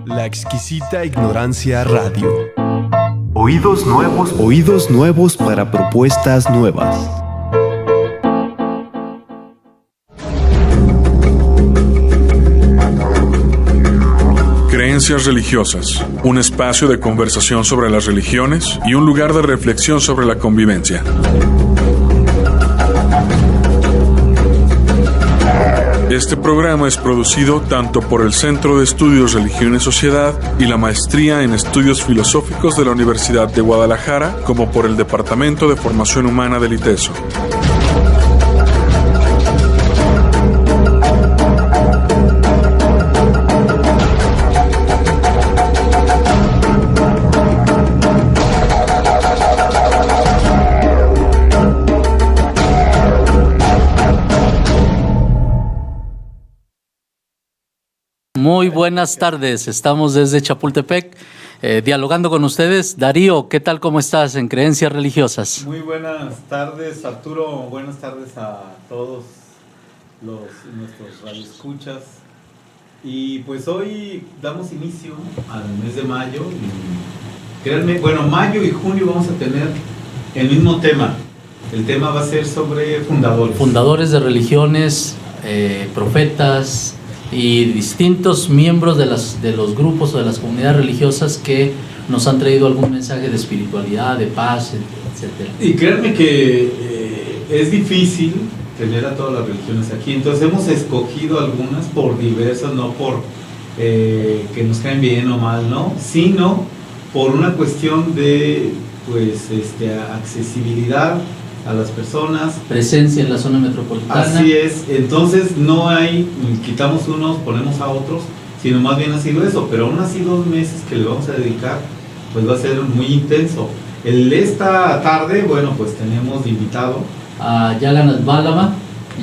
La exquisita ignorancia radio. Oídos nuevos para propuestas nuevas. Creencias religiosas, un espacio de conversación sobre las religiones y un lugar de reflexión sobre la convivencia. Este programa es producido tanto por el Centro de Estudios Religión y Sociedad y la Maestría en Estudios Filosóficos de la Universidad de Guadalajara, como por el Departamento de Formación Humana del ITESO. Muy buenas tardes, estamos desde Chapultepec dialogando con ustedes. Darío, ¿qué tal? ¿Cómo estás en Creencias Religiosas? Muy buenas tardes, Arturo, buenas tardes a todos nuestros radioescuchas. Y pues hoy damos inicio al mes de mayo. Y créanme, mayo y junio vamos a tener el mismo tema. El tema va a ser sobre fundadores. Fundadores de religiones, profetas y distintos miembros de los grupos o de las comunidades religiosas que nos han traído algún mensaje de espiritualidad, de paz, etc. Y créanme que es difícil tener a todas las religiones aquí, entonces hemos escogido algunas por diversas, no por que nos caen bien o mal, ¿no? Sino por una cuestión de accesibilidad a las personas, presencia en la zona metropolitana. Así es, entonces no hay, quitamos unos, ponemos a otros, sino más bien ha sido eso, pero aún así 2 meses que le vamos a dedicar, pues va a ser muy intenso. Esta tarde, pues tenemos de invitado a Jagannath Vallabha.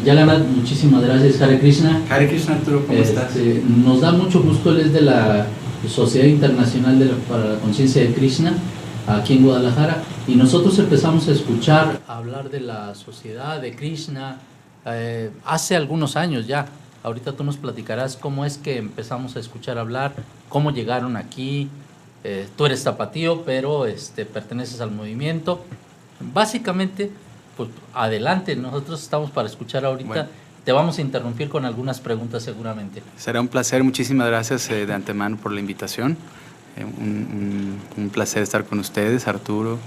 Jagannath, muchísimas gracias. Hare Krishna. Hare Krishna, Arturo, ¿cómo estás? Nos da mucho gusto, él es de la Sociedad Internacional para la Conciencia de Krishna, aquí en Guadalajara, y nosotros empezamos a escuchar hablar de la sociedad de Krishna hace algunos años ya. Ahorita tú nos platicarás cómo es que empezamos a escuchar hablar, cómo llegaron aquí. Tú eres tapatío, pero perteneces al movimiento. Básicamente, pues adelante, nosotros estamos para escuchar ahorita. Bueno. Te vamos a interrumpir con algunas preguntas seguramente. Será un placer, muchísimas gracias de antemano por la invitación. Un placer estar con ustedes, Arturo,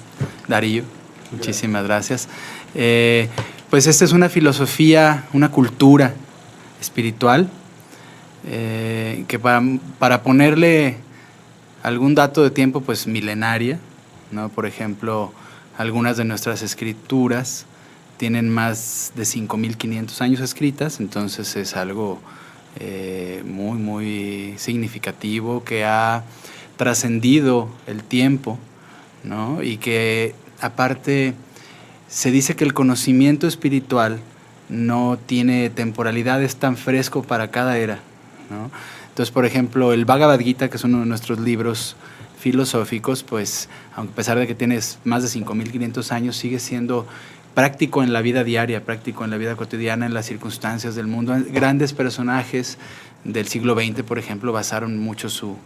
Darío, muchísimas gracias. Pues esta es una filosofía, una cultura espiritual que para ponerle algún dato de tiempo, pues milenaria, ¿no? Por ejemplo, algunas de nuestras escrituras tienen más de 5.500 años escritas, entonces es algo muy, muy significativo que ha trascendido el tiempo, ¿no? Y que aparte se dice que el conocimiento espiritual no tiene temporalidad, es tan fresco para cada era, ¿no? Entonces, por ejemplo, el Bhagavad Gita, que es uno de nuestros libros filosóficos, pues, aunque a pesar de que tienes más de 5.500 años, sigue siendo práctico en la vida diaria, práctico en la vida cotidiana, en las circunstancias del mundo. Grandes personajes del siglo XX, por ejemplo, basaron mucho su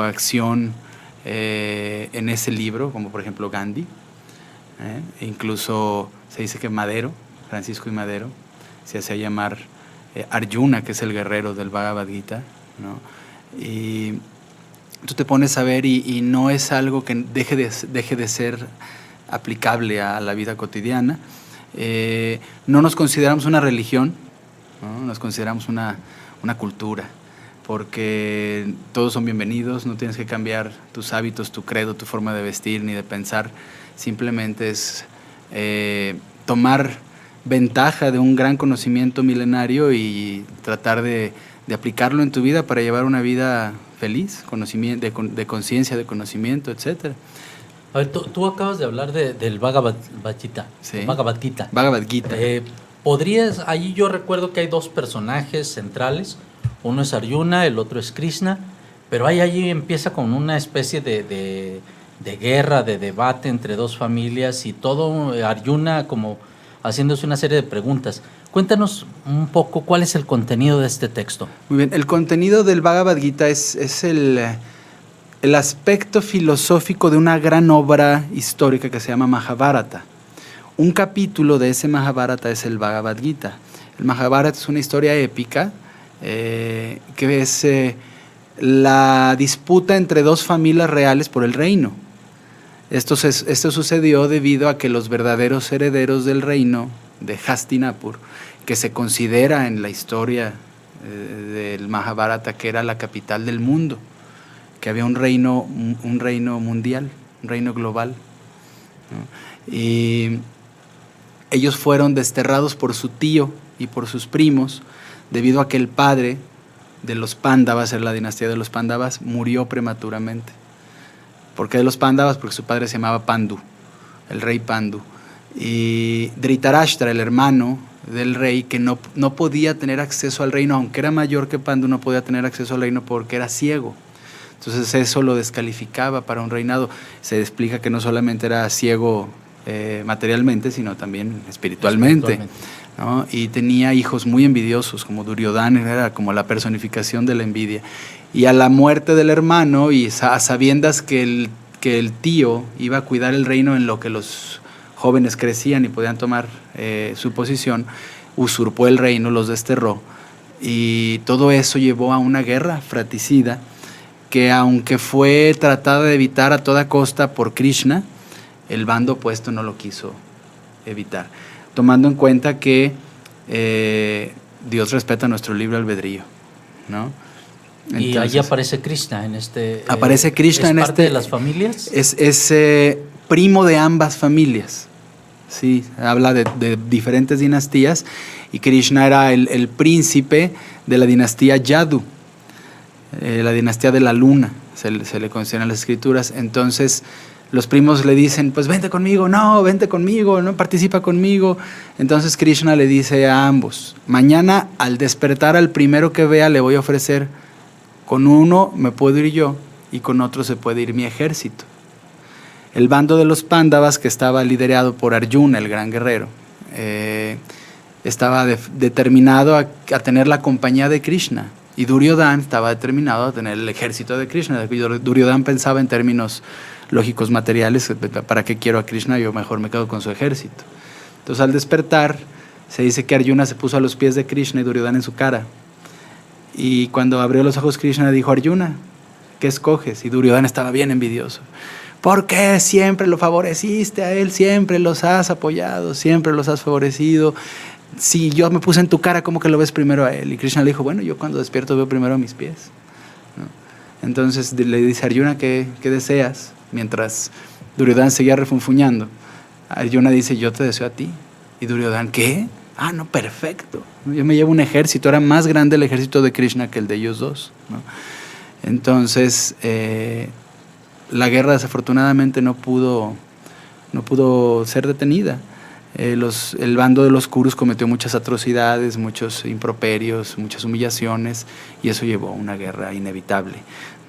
acción en ese libro, como por ejemplo Gandhi. Incluso se dice que Madero, Francisco y Madero, se hacía llamar Arjuna, que es el guerrero del Bhagavad Gita, ¿no? Y tú te pones a ver y no es algo que deje de ser aplicable a la vida cotidiana. No nos consideramos una religión, ¿no? Nos consideramos una cultura, porque todos son bienvenidos, no tienes que cambiar tus hábitos, tu credo, tu forma de vestir ni de pensar, simplemente es tomar ventaja de un gran conocimiento milenario y tratar de aplicarlo en tu vida para llevar una vida feliz, de conciencia, de conocimiento, etc. A ver, tú acabas de hablar del Bhagavad Gita. Sí. Bhagavad Gita. Bhagavad Gita. Allí yo recuerdo que hay 2 personajes centrales. Uno es Arjuna, el otro es Krishna, pero allí empieza con una especie de guerra, de debate entre 2 familias y todo Arjuna como haciéndose una serie de preguntas. Cuéntanos un poco cuál es el contenido de este texto. Muy bien, el contenido del Bhagavad Gita es el aspecto filosófico de una gran obra histórica que se llama Mahabharata. Un capítulo de ese Mahabharata es el Bhagavad Gita. El Mahabharata es una historia épica que es la disputa entre dos familias reales por el reino. Esto sucedió debido a que los verdaderos herederos del reino de Hastinapur, que se considera en la historia del Mahabharata que era la capital del mundo, que había un reino mundial, un reino global, ¿no? Y ellos fueron desterrados por su tío y por sus primos debido a que el padre de los Pándavas, en la dinastía de los Pándavas, murió prematuramente. ¿Por qué de los Pándavas? Porque su padre se llamaba Pandu, el rey Pandu. Y Dhritarashtra, el hermano del rey, que no podía tener acceso al reino, aunque era mayor que Pandu, no podía tener acceso al reino porque era ciego. Entonces eso lo descalificaba para un reinado. Se explica que no solamente era ciego materialmente, sino también espiritualmente, ¿no? Y tenía hijos muy envidiosos, como Duryodhana, era como la personificación de la envidia. Y a la muerte del hermano, y a sabiendas que el tío iba a cuidar el reino en lo que los jóvenes crecían y podían tomar su posición, usurpó el reino, los desterró, y todo eso llevó a una guerra fratricida que, aunque fue tratada de evitar a toda costa por Krishna, el bando opuesto no lo quiso evitar, tomando en cuenta que Dios respeta nuestro libre albedrío, ¿no? Entonces, y allí aparece Krishna en este... Aparece Krishna en parte de las familias. Es primo de ambas familias. Sí, habla de diferentes dinastías, y Krishna era el príncipe de la dinastía Yadu, la dinastía de la luna, se le considera en las escrituras. Entonces los primos le dicen, pues vente conmigo, no participa conmigo. Entonces Krishna le dice a ambos, mañana al despertar al primero que vea le voy a ofrecer, con uno me puedo ir yo y con otro se puede ir mi ejército. El bando de los Pándavas, que estaba liderado por Arjuna, el gran guerrero, estaba determinado a tener la compañía de Krishna, y Duryodhana estaba determinado a tener el ejército de Krishna. Duryodhana pensaba en términos lógicos materiales, ¿para qué quiero a Krishna? Yo mejor me quedo con su ejército. Entonces al despertar se dice que Arjuna se puso a los pies de Krishna y Duryodhana en su cara, y cuando abrió los ojos Krishna dijo, Arjuna, ¿qué escoges? Y Duryodhana estaba bien envidioso. ¿Por qué siempre lo favoreciste a él? Siempre los has apoyado, siempre los has favorecido. Si yo me puse en tu cara, ¿cómo que lo ves primero a él? Y Krishna le dijo, bueno, yo cuando despierto veo primero a mis pies, ¿no? Entonces le dice a Arjuna, ¿qué deseas? Mientras Duryodhana seguía refunfuñando, Arjuna dice, yo te deseo a ti. Y Duryodhana, ¿qué? Ah, no, perfecto. Yo me llevo un ejército, era más grande el ejército de Krishna que el de ellos dos, ¿no? Entonces, la guerra desafortunadamente no pudo ser detenida. El bando de los Kurus cometió muchas atrocidades, muchos improperios, muchas humillaciones, y eso llevó a una guerra inevitable,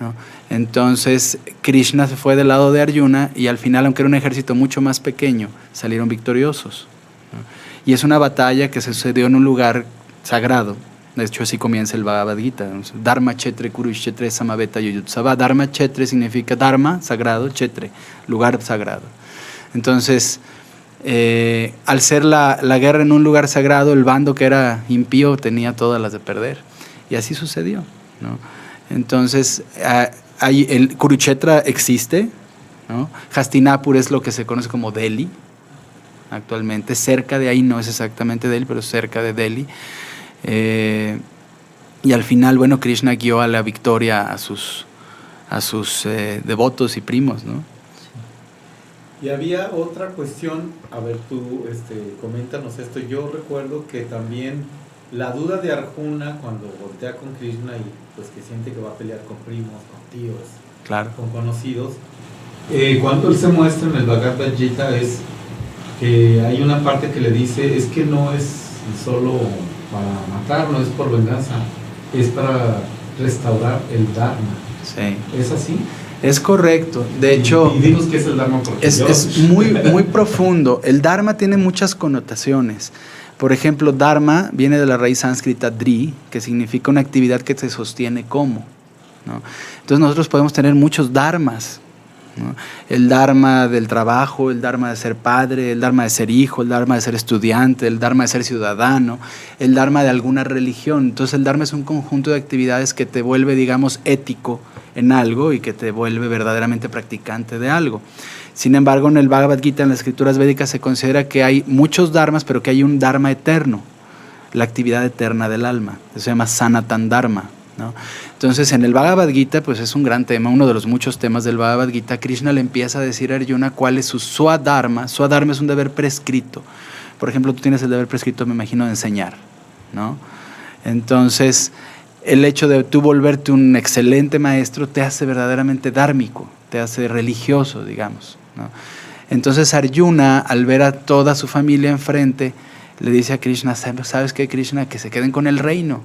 ¿no? Entonces Krishna se fue del lado de Arjuna, y al final, aunque era un ejército mucho más pequeño, salieron victoriosos, ¿no? Y es una batalla que se sucedió en un lugar sagrado. De hecho, así comienza el Bhagavad Gita. Dharma Chetre Kurukshetre Samaveta Yuyutsava. Dharma Chetre significa Dharma, sagrado, Chetre, lugar sagrado. Entonces, al ser la guerra en un lugar sagrado, el bando que era impío tenía todas las de perder. Y así sucedió, ¿no? Entonces, el Kurukshetra existe, ¿no? Hastinapur es lo que se conoce como Delhi actualmente. Cerca de ahí, no es exactamente Delhi, pero cerca de Delhi. Y al final, bueno, Krishna guió a la victoria a sus devotos y primos, ¿no? Y había otra cuestión, a ver, tú coméntanos esto. Yo recuerdo que también la duda de Arjuna cuando voltea con Krishna y pues que siente que va a pelear con primos, con tíos, claro, con conocidos, cuando él se muestra en el Bhagavad Gita es que hay una parte que le dice, es que no es solo para matar, no es por venganza, es para restaurar el Dharma. Sí. ¿Es así? Es correcto. De hecho, y dinos qué es el Dharma, porque es muy, muy profundo. El Dharma tiene muchas connotaciones. Por ejemplo, dharma viene de la raíz sánscrita dri, que significa una actividad que se sostiene como, ¿no? Entonces nosotros podemos tener muchos dharmas, ¿no? El dharma del trabajo, el dharma de ser padre, el dharma de ser hijo, el dharma de ser estudiante, el dharma de ser ciudadano, el dharma de alguna religión. Entonces el dharma es un conjunto de actividades que te vuelve, digamos, ético en algo y que te vuelve verdaderamente practicante de algo. Sin embargo, en el Bhagavad Gita, en las escrituras védicas, se considera que hay muchos dharmas, pero que hay un dharma eterno, la actividad eterna del alma. Eso se llama Sanatan Dharma, ¿no? Entonces, en el Bhagavad Gita, pues es un gran tema, uno de los muchos temas del Bhagavad Gita. Krishna le empieza a decir a Arjuna cuál es su Swadharma. Swadharma es un deber prescrito. Por ejemplo, tú tienes el deber prescrito, me imagino, de enseñar, ¿no? Entonces, el hecho de tú volverte un excelente maestro te hace verdaderamente dhármico, te hace religioso, digamos, ¿no? Entonces Arjuna, al ver a toda su familia enfrente, le dice a Krishna, ¿sabes qué, Krishna? Que se queden con el reino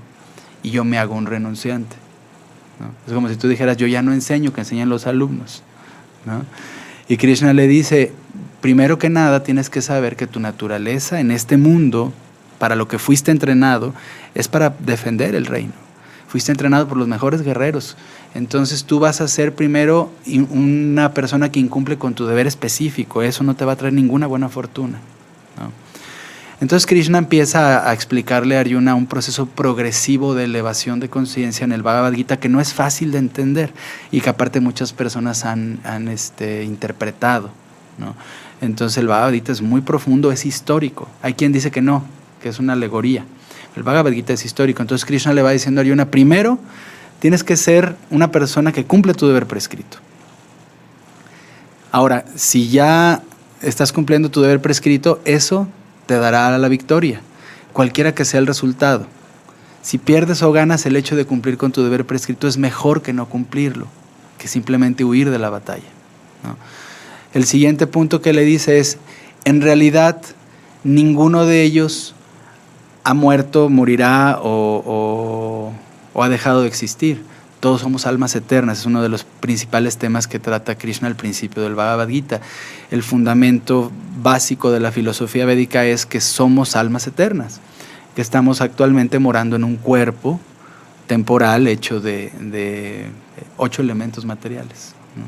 y yo me hago un renunciante, ¿no? Es como si tú dijeras, yo ya no enseño, que enseñan los alumnos, ¿no? Y Krishna le dice, primero que nada tienes que saber que tu naturaleza en este mundo, para lo que fuiste entrenado, es para defender el reino. Fuiste entrenado por los mejores guerreros. Entonces tú vas a ser primero una persona que incumple con tu deber específico. Eso no te va a traer ninguna buena fortuna, ¿no? Entonces Krishna empieza a explicarle a Arjuna un proceso progresivo de elevación de conciencia en el Bhagavad Gita que no es fácil de entender y que aparte muchas personas han interpretado, ¿no? Entonces el Bhagavad Gita es muy profundo, es histórico. Hay quien dice que no, que es una alegoría. El Bhagavad Gita es histórico. Entonces Krishna le va diciendo a Arjuna, primero tienes que ser una persona que cumple tu deber prescrito. Ahora, si ya estás cumpliendo tu deber prescrito, eso te dará la victoria, cualquiera que sea el resultado. Si pierdes o ganas, el hecho de cumplir con tu deber prescrito es mejor que no cumplirlo, que simplemente huir de la batalla, ¿no? El siguiente punto que le dice es, en realidad, ninguno de ellos ha muerto, morirá o ha dejado de existir. Todos somos almas eternas. Es uno de los principales temas que trata Krishna al principio del Bhagavad Gita. El fundamento básico de la filosofía védica es que somos almas eternas, que estamos actualmente morando en un cuerpo temporal hecho de 8 elementos materiales, ¿no?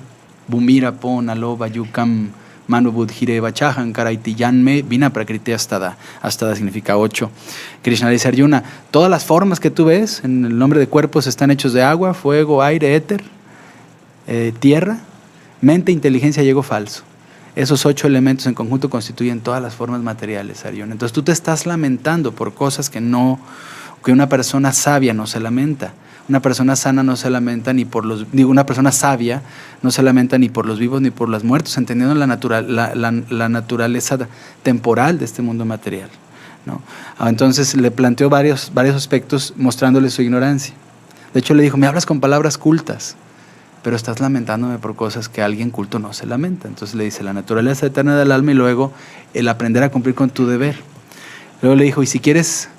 Bhumira, Pona, Loba, Yukam, Manu Budhire Vachahan Karaiti Yanme Vina Prakriti Astada. Astada significa 8. Krishna dice a Arjuna, todas las formas que tú ves en el nombre de cuerpos están hechos de agua, fuego, aire, éter, tierra, mente, inteligencia y ego falso. Esos 8 elementos en conjunto constituyen todas las formas materiales, Arjuna. Entonces tú te estás lamentando por cosas que una persona sabia no se lamenta. Una persona sana no se lamenta ni por una persona sabia no se lamenta ni por los vivos ni por los muertos, entendiendo la naturaleza temporal de este mundo material, ¿no? Entonces le planteó varios aspectos mostrándole su ignorancia. De hecho le dijo, me hablas con palabras cultas, pero estás lamentándome por cosas que alguien culto no se lamenta. Entonces le dice, la naturaleza eterna del alma y luego el aprender a cumplir con tu deber. Luego le dijo, y si quieres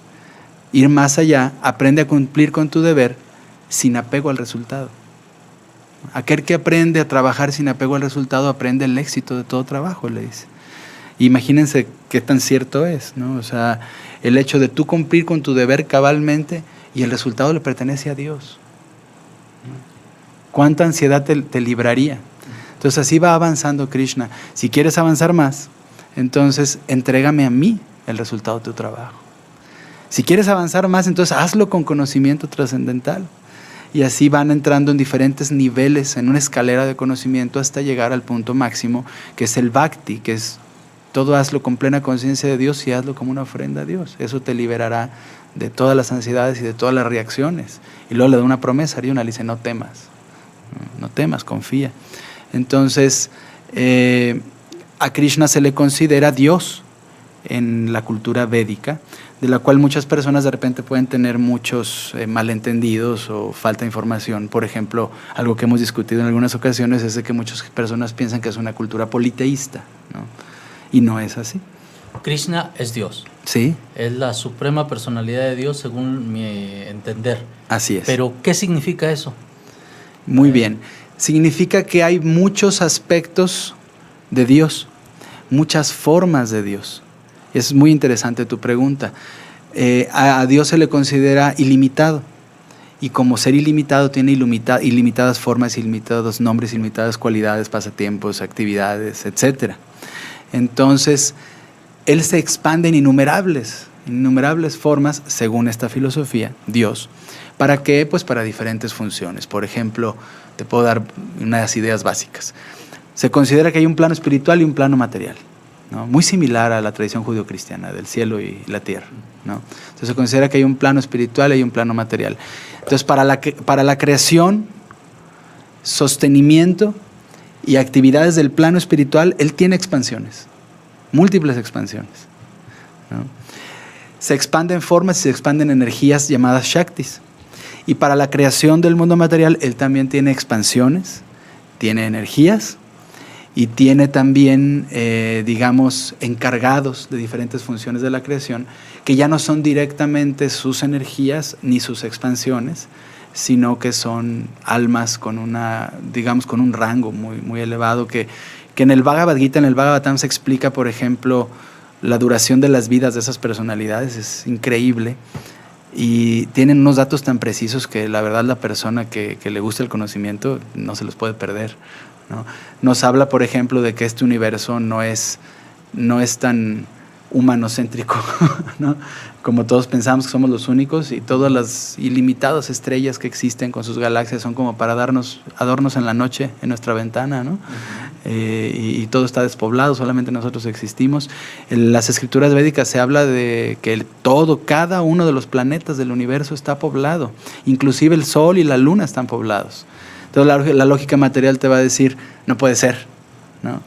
ir más allá, aprende a cumplir con tu deber sin apego al resultado. Aquel que aprende a trabajar sin apego al resultado aprende el éxito de todo trabajo, le dice. Imagínense qué tan cierto es, ¿no? O sea, el hecho de tú cumplir con tu deber cabalmente y el resultado le pertenece a Dios. ¿Cuánta ansiedad te libraría? Entonces así va avanzando Krishna. Si quieres avanzar más, entonces entrégame a mí el resultado de tu trabajo. Si quieres avanzar más, entonces hazlo con conocimiento trascendental. Y así van entrando en diferentes niveles, en una escalera de conocimiento hasta llegar al punto máximo, que es el bhakti, que es todo hazlo con plena conciencia de Dios y hazlo como una ofrenda a Dios. Eso te liberará de todas las ansiedades y de todas las reacciones. Y luego le da una promesa, Arjuna le dice, no temas, confía. Entonces, a Krishna se le considera Dios en la cultura védica, de la cual muchas personas de repente pueden tener muchos malentendidos o falta de información. Por ejemplo, algo que hemos discutido en algunas ocasiones es de que muchas personas piensan que es una cultura politeísta, ¿no? Y no es así. Krishna es Dios. Sí. Es la suprema personalidad de Dios según mi entender. Así es. Pero, ¿qué significa eso? Muy bien. Significa que hay muchos aspectos de Dios, muchas formas de Dios. Y es muy interesante tu pregunta. A Dios se le considera ilimitado. Y como ser ilimitado tiene ilimitadas formas, ilimitados nombres, ilimitadas cualidades, pasatiempos, actividades, etc. Entonces, Él se expande en innumerables formas, según esta filosofía, Dios. ¿Para qué? Pues para diferentes funciones. Por ejemplo, te puedo dar unas ideas básicas. Se considera que hay un plano espiritual y un plano material, ¿no? Muy similar a la tradición judio-cristiana del cielo y la tierra, ¿no? Entonces se considera que hay un plano espiritual y hay un plano material. Entonces para la creación, sostenimiento y actividades del plano espiritual, Él tiene expansiones, múltiples expansiones, ¿no? Se expanden formas y se expanden energías llamadas Shaktis. Y para la creación del mundo material, Él también tiene expansiones, tiene energías y tiene también, digamos, encargados de diferentes funciones de la creación, que ya no son directamente sus energías ni sus expansiones, sino que son almas con con un rango muy, muy elevado, que en el Bhagavad Gita, en el Bhagavatam se explica, por ejemplo, la duración de las vidas de esas personalidades. Es increíble. Y tienen unos datos tan precisos que la verdad la persona que le gusta el conocimiento no se los puede perder, ¿no? Nos habla, por ejemplo, de que este universo no es tan humanocéntrico, ¿no? Como todos pensamos que somos los únicos, y todas las ilimitadas estrellas que existen con sus galaxias son como para darnos adornos en la noche en nuestra ventana, ¿no? Y todo está despoblado, solamente nosotros existimos. En las escrituras védicas se habla de que cada uno de los planetas del universo está poblado, inclusive el Sol y la Luna están poblados. Entonces la lógica material te va a decir, no puede ser, ¿no?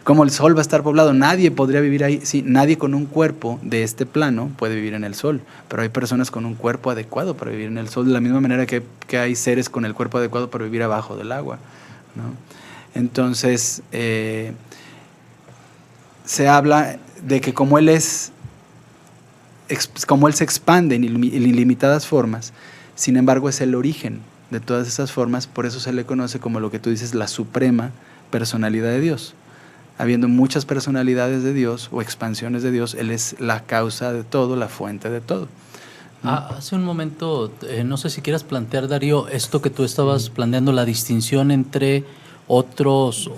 ¿Cómo el Sol va a estar poblado? Nadie podría vivir ahí. Sí, nadie con un cuerpo de este plano puede vivir en el Sol, pero hay personas con un cuerpo adecuado para vivir en el Sol, de la misma manera que hay seres con el cuerpo adecuado para vivir abajo del agua, ¿no? Entonces, se habla de que como Él se expande en ilimitadas formas, sin embargo es el origen de todas esas formas, por eso se le conoce como lo que tú dices, la suprema personalidad de Dios. Habiendo muchas personalidades de Dios o expansiones de Dios, Él es la causa de todo, la fuente de todo. Hace un momento, no sé si quieras plantear, Darío, esto que tú estabas planteando, la distinción entre otras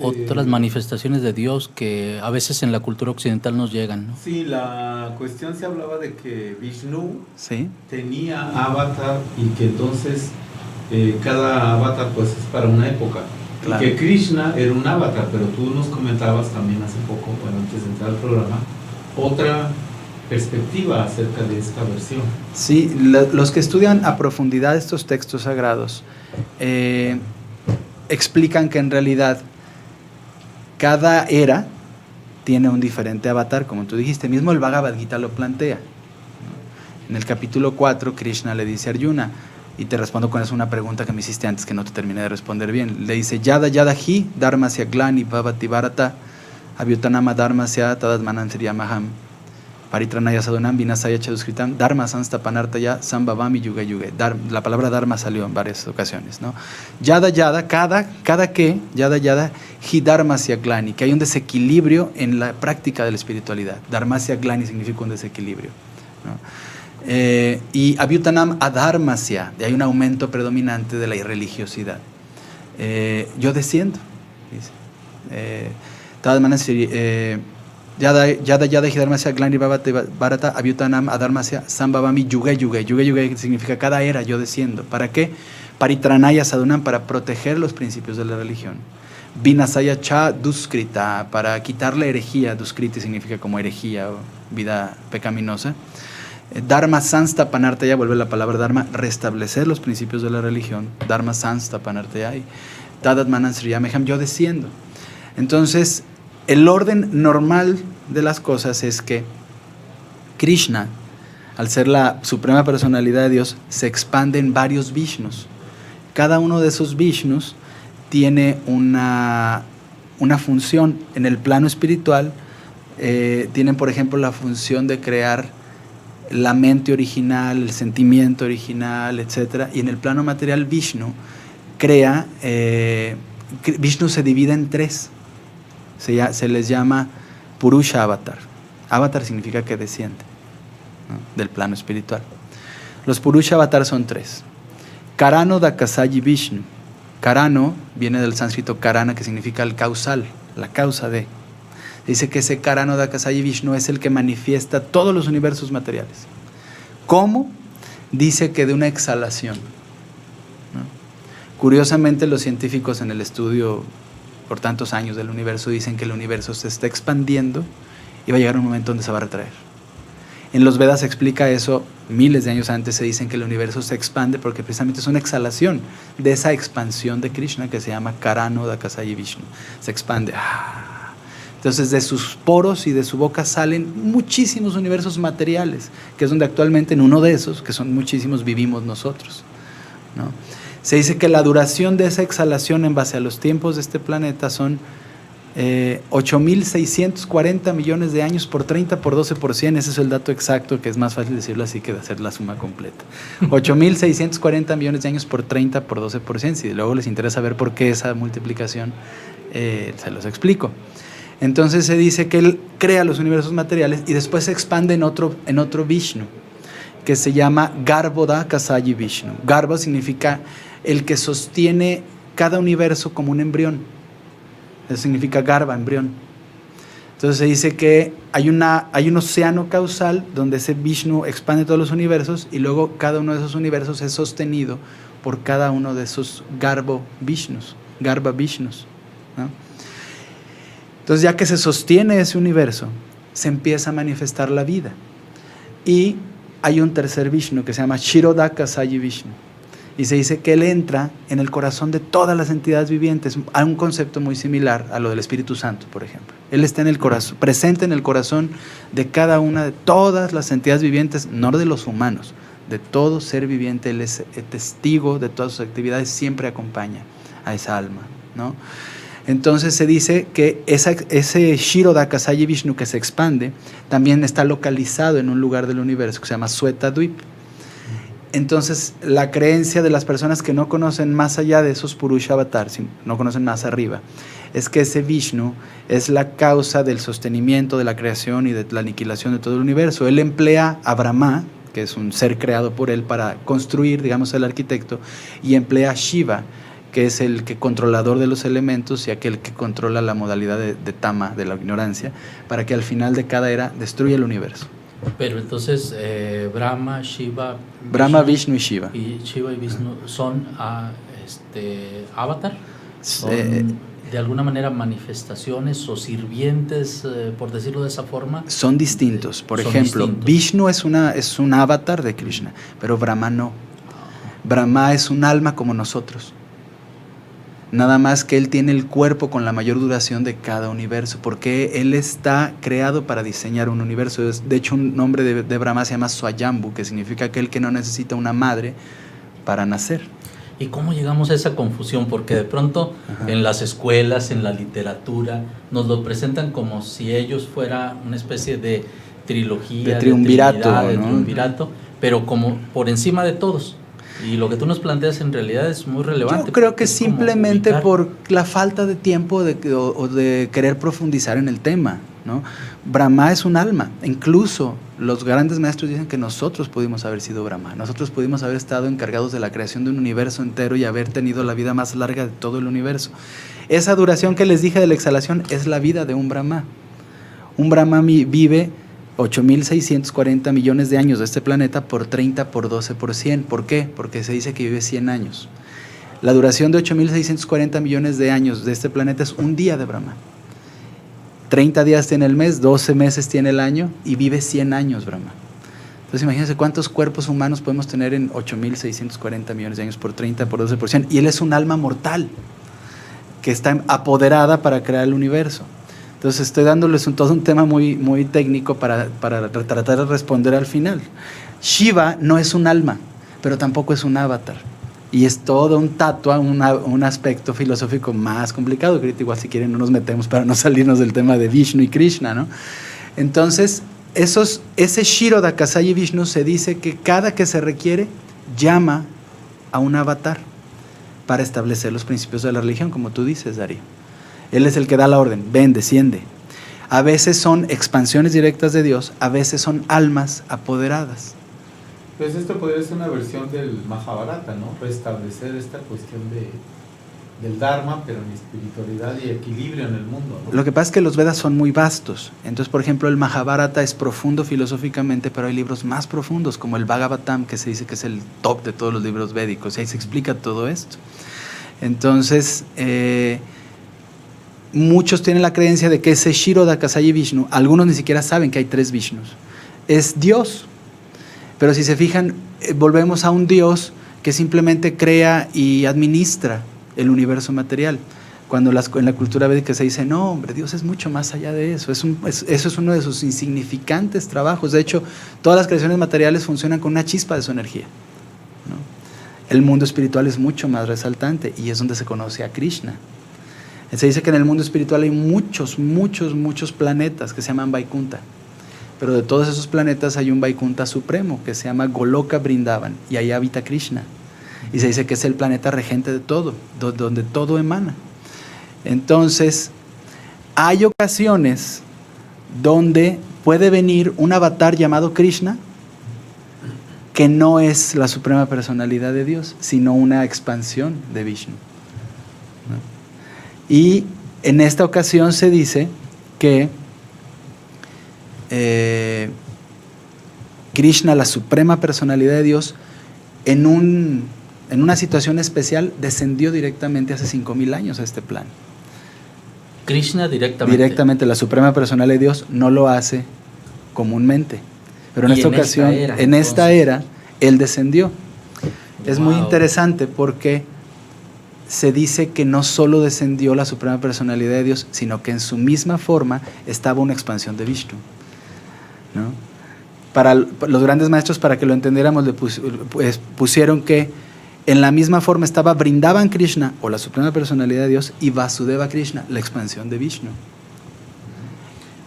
manifestaciones de Dios que a veces en la cultura occidental nos llegan, ¿no? Sí, la cuestión se hablaba de que Vishnu ¿Sí? tenía avatar y que entonces cada avatar pues es para una época. Claro. Y que Krishna era un avatar, pero tú nos comentabas también hace poco, bueno, antes de entrar al programa, otra perspectiva acerca de esta versión. Sí, los que estudian a profundidad estos textos sagrados explican que en realidad cada era tiene un diferente avatar, como tú dijiste, mismo el Bhagavad Gita lo plantea. En el capítulo 4, Krishna le dice a Arjuna, y te respondo con eso una pregunta que me hiciste antes que no te terminé de responder bien. Le dice, Yada Yada Hi, Dharmasya Glani Bhavati Bharata, Abhyutanama Dharmasya Tadatmanan Sriyamaham, Paritranaya Sadunam Vinasaya Chaduskritam, Dharma Sanstapanartaya Sambhavami Yuga Yuga. La palabra Dharma salió en varias ocasiones, ¿no? Yada Yada, cada que, Yada Yada, Hi Dharmasya Glani, que hay un desequilibrio en la práctica de la espiritualidad. Dharmasya Glani significa un desequilibrio, ¿no? Y Abhyutanam Adharmasya, hay un aumento predominante de la irreligiosidad. Yo desciendo, dice. Yada Yada Hidharmasya Glani Bhavati Bharata Abhyutanam Adharmasya Sambhavami Yuga Yuga. Yuga Yuga significa cada era yo desciendo. ¿Para qué? Paritranaya Sadunam, para proteger los principios de la religión. Vinasaya Cha Duskrita, para quitar la herejía. Duskriti significa como herejía o vida pecaminosa. Dharma Sanstapanartaya, vuelve la palabra Dharma, restablecer los principios de la religión. Dharma Sanstapanartaya y Tadatmanan Sriyameham, yo desciendo. Entonces, el orden normal de las cosas es que Krishna, al ser la suprema personalidad de Dios, se expande en varios Vishnus. Cada uno de esos Vishnus tiene una función en el plano espiritual. Tienen, por ejemplo, la función de crear la mente original, el sentimiento original, etc. Y en el plano material, Vishnu crea, Vishnu se divide en tres, se les llama Purusha Avatar. Avatar significa que desciende, ¿no?, del plano espiritual. Los Purusha Avatar son 3. Karano Dakasayi Vishnu. Karano viene del sánscrito Karana, que significa el causal, la causa de. Dice que ese Karano Dakasayi Vishnu es el que manifiesta todos los universos materiales. ¿Cómo? Dice que de una exhalación, ¿no? Curiosamente, los científicos en el estudio por tantos años del universo dicen que el universo se está expandiendo y va a llegar un momento donde se va a retraer. En los Vedas se explica eso miles de años antes. Se dicen que el universo se expande porque precisamente es una exhalación de esa expansión de Krishna que se llama Karano Dakasayi Vishnu. Se expande. Entonces de sus poros y de su boca salen muchísimos universos materiales, que es donde actualmente en uno de esos, que son muchísimos, vivimos nosotros, ¿no? Se dice que la duración de esa exhalación en base a los tiempos de este planeta son 8.640 millones de años por 30 por 12 por 100. Ese es el dato exacto, que es más fácil decirlo así que de hacer la suma completa. 8.640 millones de años por 30 por 12 por 100. Si luego les interesa ver por qué esa multiplicación, se los explico. Entonces se dice que él crea los universos materiales y después se expande en otro Vishnu, que se llama Garbhoda Kasayi Vishnu. Garbha significa el que sostiene cada universo como un embrión. Eso significa Garbha, embrión. Entonces se dice que hay un océano causal donde ese Vishnu expande todos los universos y luego cada uno de esos universos es sostenido por cada uno de esos Garbha Vishnus, ¿no? Entonces, ya que se sostiene ese universo, se empieza a manifestar la vida. Y hay un tercer Vishnu que se llama Kshirodakasayi Vishnu. Y se dice que él entra en el corazón de todas las entidades vivientes. Hay un concepto muy similar a lo del Espíritu Santo, por ejemplo. Él está en el corazón, presente en el corazón de cada una de todas las entidades vivientes, no de los humanos, de todo ser viviente. Él es testigo de todas sus actividades, siempre acompaña a esa alma, ¿no? Entonces se dice que ese Kshirodakasayi Vishnu que se expande también está localizado en un lugar del universo que se llama Swetadvip. Entonces la creencia de las personas que no conocen más allá de esos Purusha Avatar, no conocen más arriba, es que ese Vishnu es la causa del sostenimiento de la creación y de la aniquilación de todo el universo. Él emplea a Brahma, que es un ser creado por él, para construir, digamos, el arquitecto, y emplea a Shiva, que es el que controlador de los elementos y aquel que controla la modalidad de tama, de la ignorancia, para que al final de cada era destruya el universo. Pero entonces Brahma, Shiva, Brahma, Vishnu y Shiva. Y Shiva y Vishnu son avatar, son de alguna manera manifestaciones o sirvientes, por decirlo de esa forma. Son distintos. Por ejemplo, Vishnu es un avatar de Krishna, pero Brahma no. Brahma es un alma como nosotros. Nada más que él tiene el cuerpo con la mayor duración de cada universo, porque él está creado para diseñar un universo. De hecho, un nombre de Brahma se llama Swayambhu, que significa aquel que no necesita una madre para nacer. ¿Y cómo llegamos a esa confusión? Porque de pronto en las escuelas, en la literatura, nos lo presentan como si ellos fuera una especie de trilogía, de triunvirato, de ¿no? triunvirato, pero como por encima de todos. Y lo que tú nos planteas en realidad es muy relevante. Yo creo que simplemente por la falta de tiempo o de querer profundizar en el tema, ¿no? Brahma es un alma. Incluso los grandes maestros dicen que nosotros pudimos haber sido Brahma. Nosotros pudimos haber estado encargados de la creación de un universo entero y haber tenido la vida más larga de todo el universo. Esa duración que les dije de la exhalación es la vida de un Brahma. Un Brahma vive 8.640 millones de años de este planeta por 30 por 12 por 100. ¿Por qué? Porque se dice que vive 100 años. La duración de 8.640 millones de años de este planeta es un día de Brahma. 30 días tiene el mes, 12 meses tiene el año y vive 100 años Brahma. Entonces imagínense cuántos cuerpos humanos podemos tener en 8.640 millones de años por 30 por 12 por 100. Y él es un alma mortal que está apoderada para crear el universo. Entonces estoy dándoles todo un tema muy, muy técnico para tratar de responder al final. Shiva no es un alma, pero tampoco es un avatar. Y es todo un tatua, un aspecto filosófico más complicado, que igual si quieren no nos metemos para no salirnos del tema de Vishnu y Krishna, ¿no? Entonces, ese Kshirodakasayi Vishnu se dice que cada que se requiere llama a un avatar para establecer los principios de la religión, como tú dices, Darío. Él es el que da la orden, ven, desciende. A veces son expansiones directas de Dios, a veces son almas apoderadas. Pues esto podría ser una versión del Mahabharata, ¿no? Restablecer esta cuestión del Dharma, pero en espiritualidad y equilibrio en el mundo, ¿no? Lo que pasa es que los Vedas son muy vastos. Entonces, por ejemplo, el Mahabharata es profundo filosóficamente, pero hay libros más profundos, como el Bhagavatam, que se dice que es el top de todos los libros védicos, y ahí se explica todo esto. Entonces, muchos tienen la creencia de que ese Shiroda Kasayi Vishnu, algunos ni siquiera saben que hay 3 Vishnus, es Dios. Pero si se fijan, volvemos a un Dios que simplemente crea y administra el universo material. Cuando en la cultura védica se dice, no, hombre, Dios es mucho más allá de eso. Eso es uno de sus insignificantes trabajos. De hecho, todas las creaciones materiales funcionan con una chispa de su energía, ¿no? El mundo espiritual es mucho más resaltante y es donde se conoce a Krishna. Se dice que en el mundo espiritual hay muchos planetas que se llaman Vaikunta. Pero de todos esos planetas hay un Vaikunta supremo que se llama Goloka Vrindavan y ahí habita Krishna. Y se dice que es el planeta regente de todo, donde todo emana. Entonces, hay ocasiones donde puede venir un avatar llamado Krishna que no es la suprema personalidad de Dios, sino una expansión de Vishnu, ¿no? Y en esta ocasión se dice que Krishna, la suprema personalidad de Dios, en una situación especial descendió directamente hace 5,000 años a este plano. Krishna directamente. Directamente, la suprema personalidad de Dios no lo hace comúnmente. Pero en esta ocasión, en esta era, Él descendió. Es muy interesante porque se dice que no solo descendió la suprema personalidad de Dios, sino que en su misma forma estaba una expansión de Vishnu, ¿no? Para los grandes maestros, para que lo entendiéramos, pusieron que en la misma forma estaba Vrindavan Krishna, o la suprema personalidad de Dios, y Vasudeva Krishna, la expansión de Vishnu.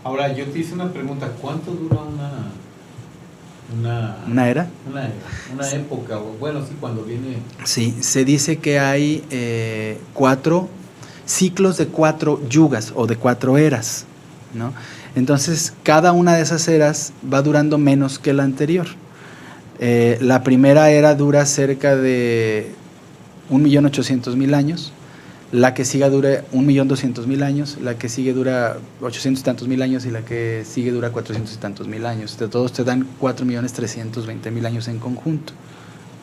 Ahora, yo te hice una pregunta, ¿cuánto dura ¿Una era? Una época, bueno, sí, cuando viene... Sí, se dice que hay 4 ciclos de 4 yugas o de 4 eras, ¿no? Entonces, cada una de esas eras va durando menos que la anterior. La primera era dura cerca de 1.800.000 años, la que sigue dura 1.200.000 años, la que sigue dura 800 y tantos mil años y la que sigue dura 400 y tantos mil años. De todos te dan 4.320.000 años en conjunto,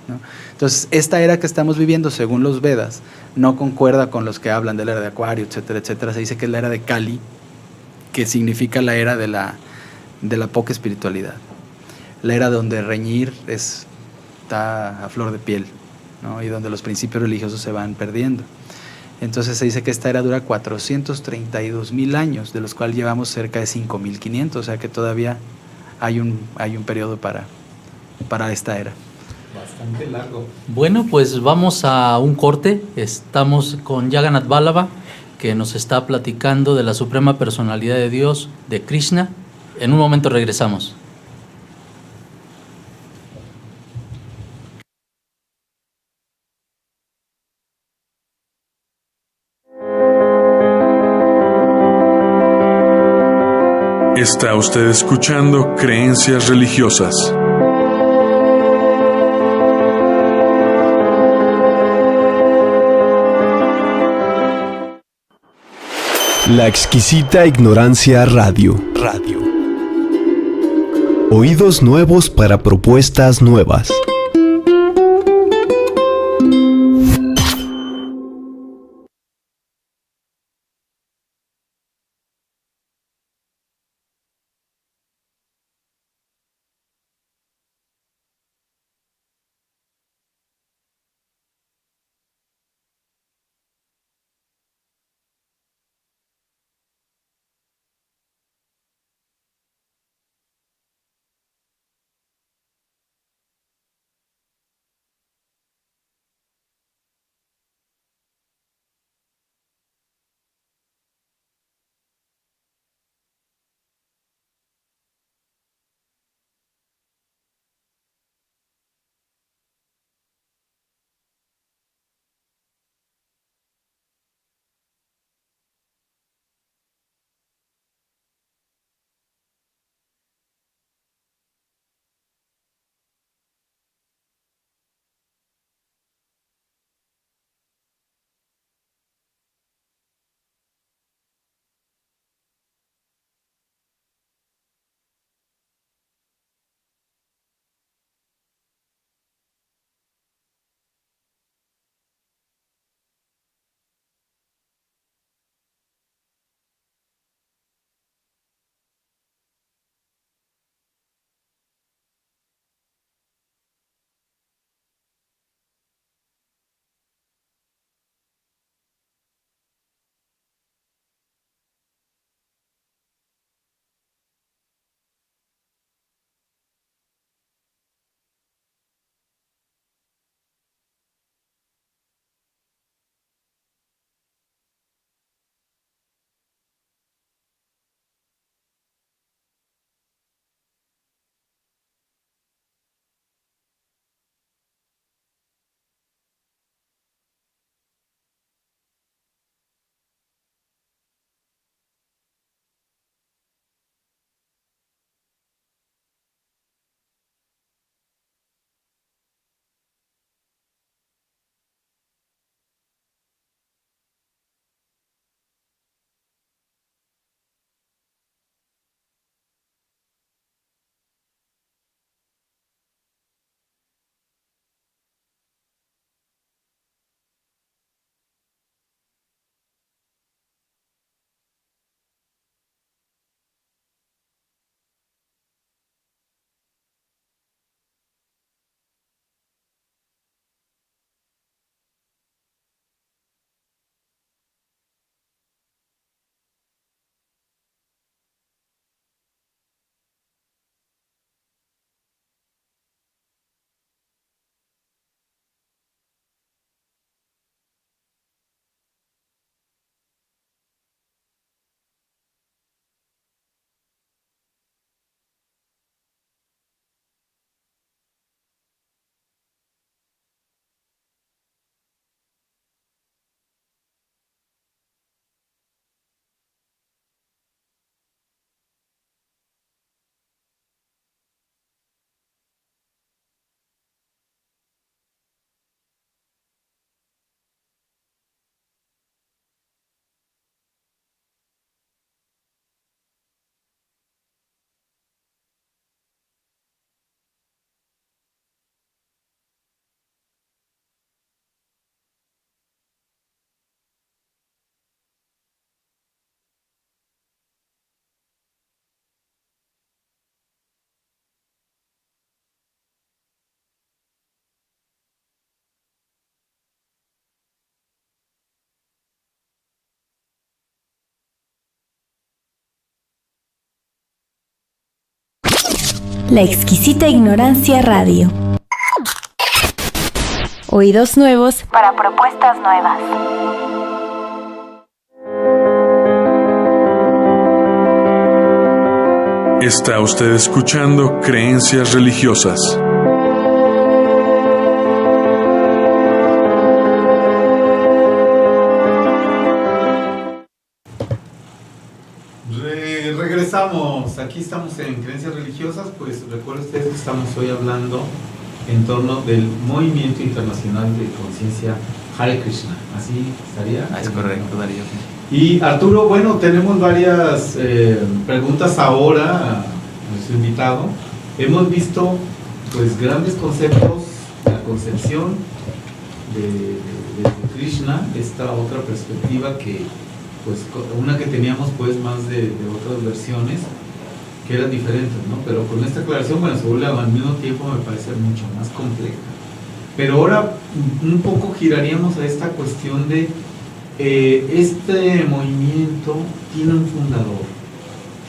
¿no? Entonces, esta era que estamos viviendo, según los Vedas, no concuerda con los que hablan de la era de Acuario, etcétera, etcétera. Se dice que es la era de Kali, que significa la era de la poca espiritualidad. La era donde reñir está a flor de piel, ¿no? Y donde los principios religiosos se van perdiendo. Entonces se dice que esta era dura 432.000 años, de los cuales llevamos cerca de 5.500, o sea que todavía hay un periodo para esta era. Bastante largo. Bueno, pues vamos a un corte. Estamos con Jagannath Vallabha, que nos está platicando de la suprema personalidad de Dios, de Krishna. En un momento regresamos. Está usted escuchando Creencias Religiosas. La exquisita ignorancia radio. Oídos nuevos para propuestas nuevas. La Exquisita Ignorancia Radio. Oídos nuevos para propuestas nuevas. Está usted escuchando Creencias Religiosas. Regresamos, aquí estamos en Creencias Religiosas. Pues recuerden ustedes que estamos hoy hablando en torno del Movimiento Internacional de Conciencia Hare Krishna. ¿Así estaría? Es correcto, Darío. Y Arturo, bueno, tenemos varias preguntas ahora a nuestro invitado. Hemos visto pues grandes conceptos, la concepción de Krishna, esta otra perspectiva que pues una que teníamos pues más de otras versiones que eran diferentes, ¿no? Pero con esta aclaración, bueno, se vuelve al mismo tiempo me parece mucho más compleja. Pero ahora un poco giraríamos a esta cuestión de este movimiento tiene un fundador,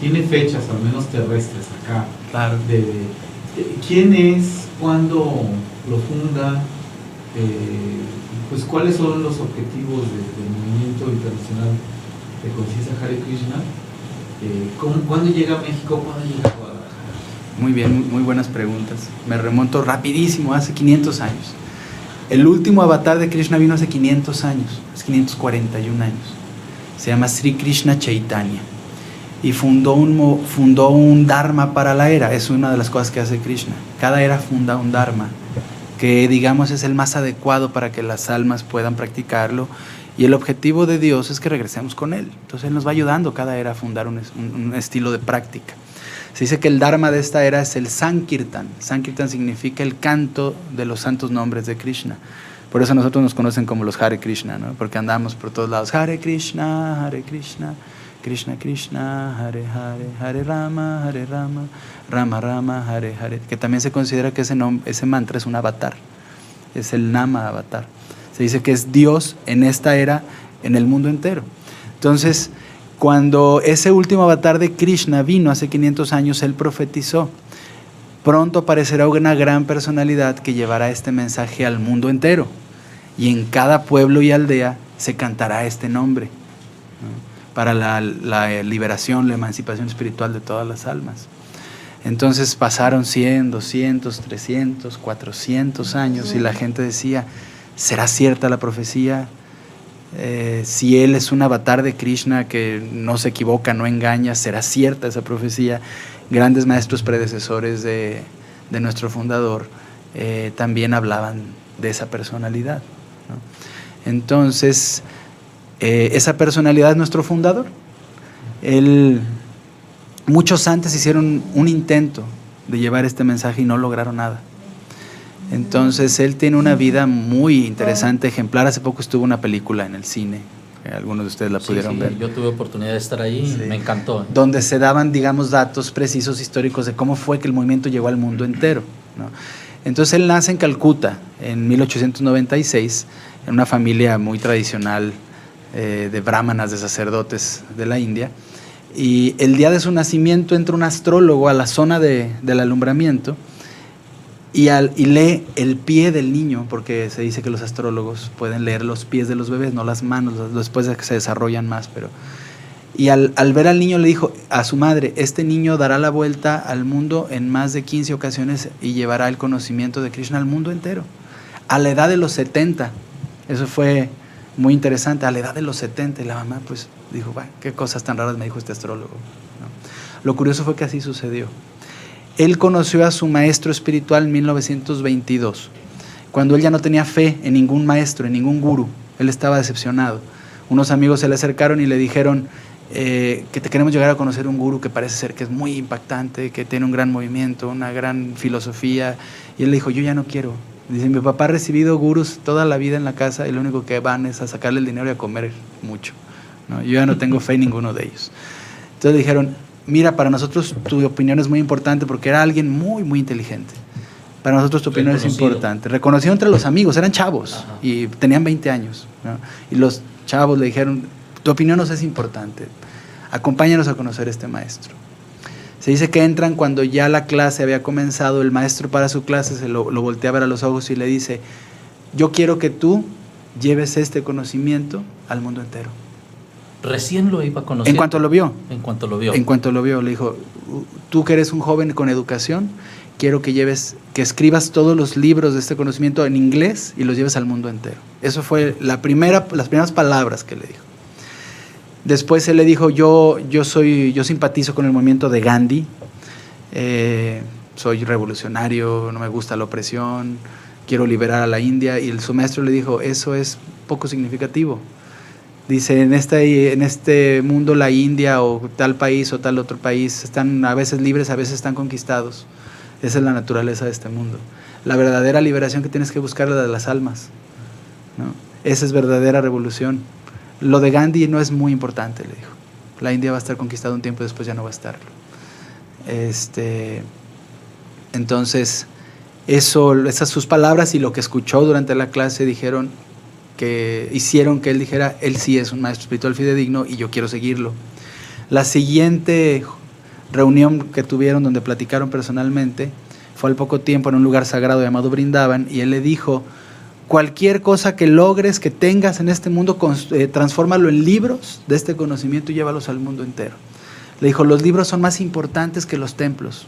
tiene fechas al menos terrestres acá. Claro. ¿Quién es? ¿Cuándo lo funda? Pues cuáles son los objetivos del Movimiento Internacional de Conciencia Hare Krishna. ¿Cuándo llega a México? ¿Cuándo llega a Guadalajara? Muy bien, muy buenas preguntas. Me remonto rapidísimo, hace 500 años. El último avatar de Krishna vino hace 500 años, hace 541 años. Se llama Sri Krishna Chaitanya. Y fundó un dharma para la era. Es una de las cosas que hace Krishna. Cada era funda un dharma, que digamos es el más adecuado para que las almas puedan practicarlo. Y el objetivo de Dios es que regresemos con Él. Entonces Él nos va ayudando cada era a fundar un estilo de práctica. Se dice que el dharma de esta era es el Sankirtan. Sankirtan significa el canto de los santos nombres de Krishna. Por eso nosotros nos conocen como los Hare Krishna, ¿no? Porque andamos por todos lados. Hare Krishna, Krishna Krishna, Hare Hare, Hare Rama, Rama Rama, Hare Hare. Que también se considera que ese mantra es un avatar. Es el Nama avatar. Se dice que es Dios en esta era, en el mundo entero. Entonces, cuando ese último avatar de Krishna vino hace 500 años, él profetizó: pronto aparecerá una gran personalidad que llevará este mensaje al mundo entero. Y en cada pueblo y aldea se cantará este nombre, ¿no? Para la liberación, la emancipación espiritual de todas las almas. Entonces pasaron 100, 200, 300, 400 años y la gente decía: ¿será cierta la profecía? Si él es un avatar de Krishna que no se equivoca, no engaña, ¿será cierta esa profecía? Grandes maestros predecesores de nuestro fundador también hablaban de esa personalidad, ¿no? Entonces, esa personalidad es nuestro fundador. Muchos antes hicieron un intento de llevar este mensaje y no lograron nada. Entonces él tiene una vida muy interesante, ejemplar. Hace poco estuvo una película en el cine, algunos de ustedes la pudieron ver. Yo tuve oportunidad de estar ahí, sí. Me encantó. Donde se daban, digamos, datos precisos históricos de cómo fue que el movimiento llegó al mundo entero, ¿no? Entonces él nace en Calcuta en 1896, en una familia muy tradicional de brahmanas, de sacerdotes de la India. Y el día de su nacimiento entra un astrólogo a la zona del alumbramiento y lee el pie del niño, porque se dice que los astrólogos pueden leer los pies de los bebés, no las manos, después de que se desarrollan más. Y al ver al niño le dijo a su madre: este niño dará la vuelta al mundo en más de 15 ocasiones y llevará el conocimiento de Krishna al mundo entero. A la edad de los 70, eso fue muy interesante, a la edad de los 70, y la mamá pues dijo: qué cosas tan raras me dijo este astrólogo, ¿no? Lo curioso fue que así sucedió. Él conoció a su maestro espiritual en 1922, cuando él ya no tenía fe en ningún maestro, en ningún gurú. Él estaba decepcionado. Unos amigos se le acercaron y le dijeron que te queremos llegar a conocer un gurú que parece ser que es muy impactante, que tiene un gran movimiento, una gran filosofía. Y él le dijo: yo ya no quiero. Dice: mi papá ha recibido gurús toda la vida en la casa y lo único que van es a sacarle el dinero y a comer mucho, ¿no? Yo ya no tengo fe en ninguno de ellos. Entonces le dijeron: mira, para nosotros tu opinión es muy importante, porque era alguien muy, muy inteligente. Para nosotros tu opinión es importante. Reconocido entre los amigos, eran chavos. Ajá. Y tenían 20 años, ¿no? Y los chavos le dijeron: tu opinión nos es importante, acompáñanos a conocer a este maestro. Se dice que entran cuando ya la clase había comenzado, el maestro para su clase se lo voltea a ver a los ojos y le dice, yo quiero que tú lleves este conocimiento al mundo entero. Recién lo iba a conocer. En cuanto lo vio. En cuanto lo vio. En cuanto lo vio, le dijo, tú que eres un joven con educación, quiero que escribas todos los libros de este conocimiento en inglés y los lleves al mundo entero. Eso fue las primeras palabras que le dijo. Después él le dijo, yo simpatizo con el movimiento de Gandhi, soy revolucionario, no me gusta la opresión, quiero liberar a la India. Y su maestro le dijo, eso es poco significativo. Dice, en este mundo la India o tal país o tal otro país están a veces libres, a veces están conquistados. Esa es la naturaleza de este mundo. La verdadera liberación que tienes que buscar es la de las almas, ¿no? Esa es verdadera revolución. Lo de Gandhi no es muy importante, le dijo. La India va a estar conquistada un tiempo y después ya no va a estarlo. Entonces, esas sus palabras y lo que escuchó durante la clase hicieron que él dijera, él sí es un maestro espiritual fidedigno y yo quiero seguirlo. La siguiente reunión que tuvieron donde platicaron personalmente fue al poco tiempo en un lugar sagrado llamado Brindavan, y él le dijo, cualquier cosa que logres, que tengas en este mundo, transfórmalo en libros de este conocimiento y llévalos al mundo entero. Le dijo, los libros son más importantes que los templos.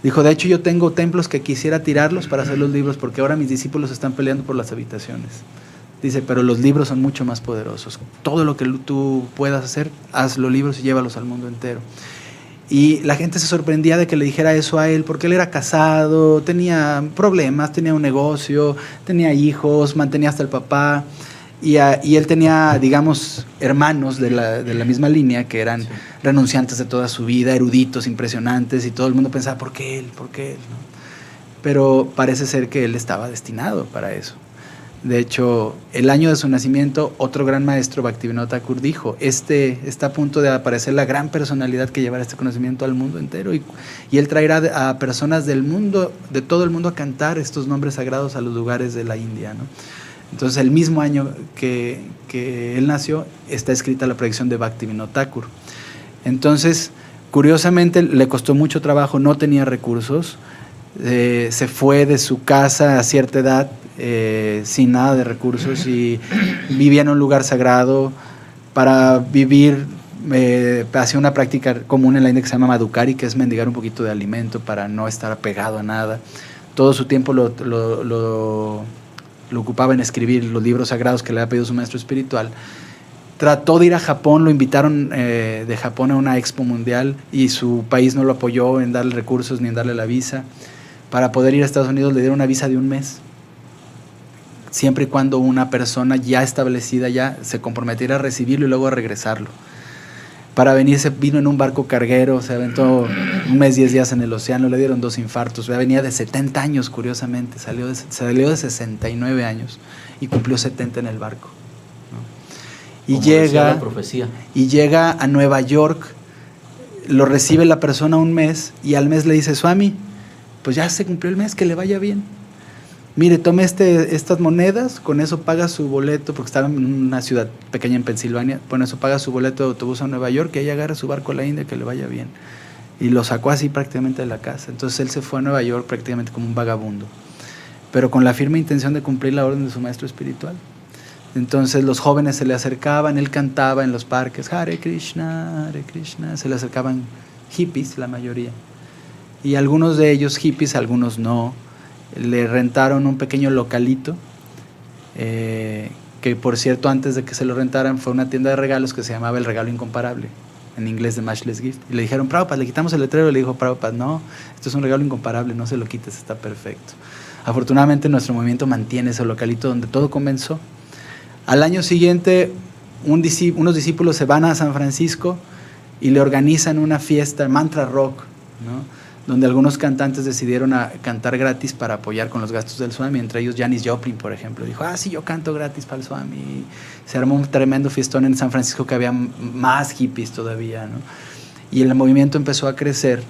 Dijo, de hecho yo tengo templos que quisiera tirarlos para hacer los libros, porque ahora mis discípulos están peleando por las habitaciones. Dice, pero los libros son mucho más poderosos. Todo lo que tú puedas hacer, haz los libros y llévalos al mundo entero. Y la gente se sorprendía de que le dijera eso a él, porque él era casado, tenía problemas, tenía un negocio, tenía hijos, mantenía hasta el papá, y él tenía, digamos, hermanos de la misma línea que eran renunciantes de toda su vida, eruditos, impresionantes, y todo el mundo pensaba, ¿por qué él? ¿Por qué él? ¿No? Pero parece ser que él estaba destinado para eso. De hecho, el año de su nacimiento, otro gran maestro, Bhaktivinoda Thakur, dijo, está a punto de aparecer la gran personalidad que llevará este conocimiento al mundo entero, y él traerá a personas del mundo, de todo el mundo, a cantar estos nombres sagrados a los lugares de la India, ¿no? Entonces, el mismo año que él nació, está escrita la predicción de Bhaktivinoda Thakur. Entonces, curiosamente, le costó mucho trabajo, no tenía recursos, se fue de su casa a cierta edad, sin nada de recursos, y vivía en un lugar sagrado para vivir. Hacía una práctica común en la India que se llama madhukari, que es mendigar un poquito de alimento para no estar apegado a nada. Todo su tiempo lo ocupaba en escribir los libros sagrados que le había pedido su maestro espiritual. Trató de ir a Japón, lo invitaron de Japón a una expo mundial, y su país no lo apoyó en darle recursos ni en darle la visa. Para poder ir a Estados Unidos le dieron una visa de 1 mes, siempre y cuando una persona ya establecida ya se comprometiera a recibirlo y luego a regresarlo. Para venirse vino en un barco carguero, se aventó 1 mes, 10 días en el océano, le dieron 2 infartos. Venía de 70 años, curiosamente, salió de 69 años y cumplió 70 en el barco, ¿no? Y llega a Nueva York, lo recibe la persona 1 mes, y al mes le dice, Swami, pues ya se cumplió el mes, que le vaya bien. Mire, tome estas monedas, con eso paga su boleto, porque estaba en una ciudad pequeña en Pensilvania, con eso paga su boleto de autobús a Nueva York, y ahí agarra su barco a la India, que le vaya bien. Y lo sacó así prácticamente de la casa. Entonces él se fue a Nueva York prácticamente como un vagabundo, pero con la firme intención de cumplir la orden de su maestro espiritual. Entonces los jóvenes se le acercaban, él cantaba en los parques, Hare Krishna, se le acercaban hippies, la mayoría. Y algunos de ellos hippies, algunos no, le rentaron un pequeño localito, que por cierto, antes de que se lo rentaran, fue una tienda de regalos que se llamaba El Regalo Incomparable, en inglés de Matchless Gift. Y le dijeron, Prabhupada, le quitamos el letrero. Le dijo Prabhupada, no, esto es un regalo incomparable, no se lo quites, está perfecto. Afortunadamente nuestro movimiento mantiene ese localito donde todo comenzó. Al año siguiente, unos discípulos se van a San Francisco y le organizan una fiesta, Mantra Rock, ¿no?, donde algunos cantantes decidieron cantar gratis para apoyar con los gastos del Swami, entre ellos Janis Joplin, por ejemplo. Dijo, sí, yo canto gratis para el Swami. Y se armó un tremendo fiestón en San Francisco, que había más hippies todavía, ¿no? Y el movimiento empezó a crecer,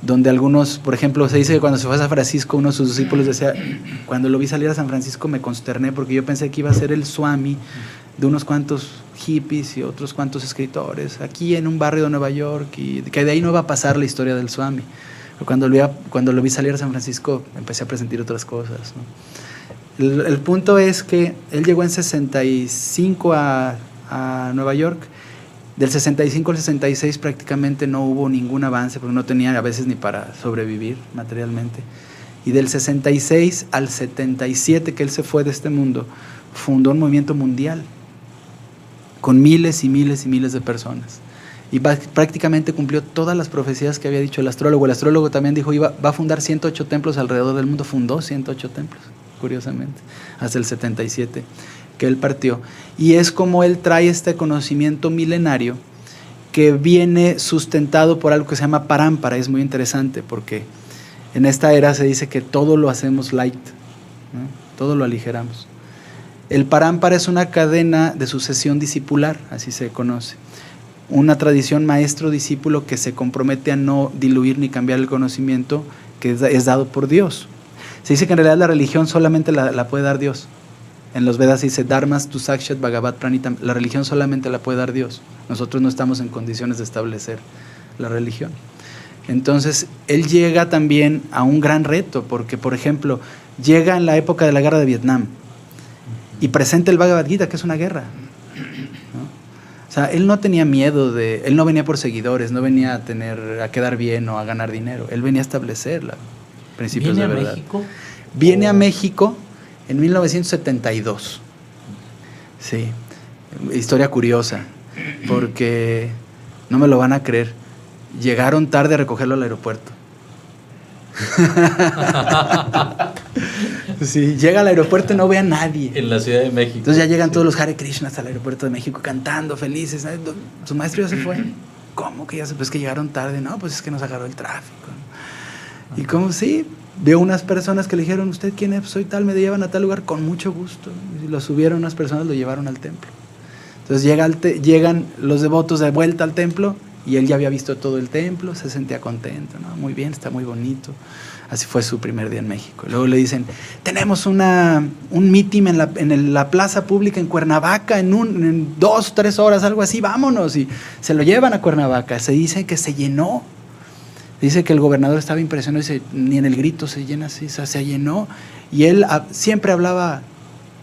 donde algunos, por ejemplo, se dice que cuando se fue a San Francisco, uno de sus discípulos decía, cuando lo vi salir a San Francisco me consterné, porque yo pensé que iba a ser el Swami de unos cuantos hippies y otros cuantos escritores, aquí en un barrio de Nueva York, y que de ahí no va a pasar la historia del Swami. Pero cuando lo vi salir a San Francisco, empecé a presentir otras cosas, ¿no? El punto es que él llegó en 65 a Nueva York. Del 65 al 66 prácticamente no hubo ningún avance, porque no tenía a veces ni para sobrevivir materialmente. Y del 66 al 77, que él se fue de este mundo, fundó un movimiento mundial con miles y miles y miles de personas. Y prácticamente cumplió todas las profecías que había dicho el astrólogo. El astrólogo también dijo va a fundar 108 templos alrededor del mundo. Fundó 108 templos, curiosamente, hasta el 77, que él partió. Y es como él trae este conocimiento milenario que viene sustentado por algo que se llama parámpara. Es muy interesante porque en esta era se dice que todo lo hacemos light, ¿no? Todo lo aligeramos. El parámpara es una cadena de sucesión discipular, así se conoce. Una tradición maestro-discípulo que se compromete a no diluir ni cambiar el conocimiento que es dado por Dios. Se dice que en realidad la religión solamente la puede dar Dios. En los Vedas se dice Dharmas tu Sakshat Bhagavat Pranitam. La religión solamente la puede dar Dios. Nosotros no estamos en condiciones de establecer la religión. Entonces, él llega también a un gran reto, porque, por ejemplo, llega en la época de la guerra de Vietnam y presenta el Bhagavad Gita, que es una guerra, ¿no? O sea, él no tenía miedo él no venía por seguidores, no venía a quedar bien o a ganar dinero, él venía a establecer principios de verdad. ¿Viene a México? Viene a México en 1972. Sí, historia curiosa, porque no me lo van a creer, llegaron tarde a recogerlo al aeropuerto. Sí, llega al aeropuerto y no ve a nadie. En la Ciudad de México. Entonces ya llegan todos los Hare Krishnas al aeropuerto de México cantando, felices. Su maestro ya se fue. ¿Cómo que ya se fue? Pues que llegaron tarde. No, pues es que nos agarró el tráfico. Y como sí, vio unas personas que le dijeron, ¿usted quién es? Pues soy tal, me llevan a tal lugar, con mucho gusto. Y lo subieron unas personas, lo llevaron al templo. Entonces llegan los devotos de vuelta al templo y él ya había visto todo el templo, se sentía contento, ¿no? Muy bien, está muy bonito. Así fue su primer día en México. Luego le dicen, tenemos un meeting en la plaza pública en Cuernavaca en 2 o 3 horas, algo así, vámonos. Y se lo llevan a Cuernavaca. Se dice que se llenó. Dice que el gobernador estaba impresionado, dice, ni en el grito se llena así, o sea, se llenó. Y él siempre hablaba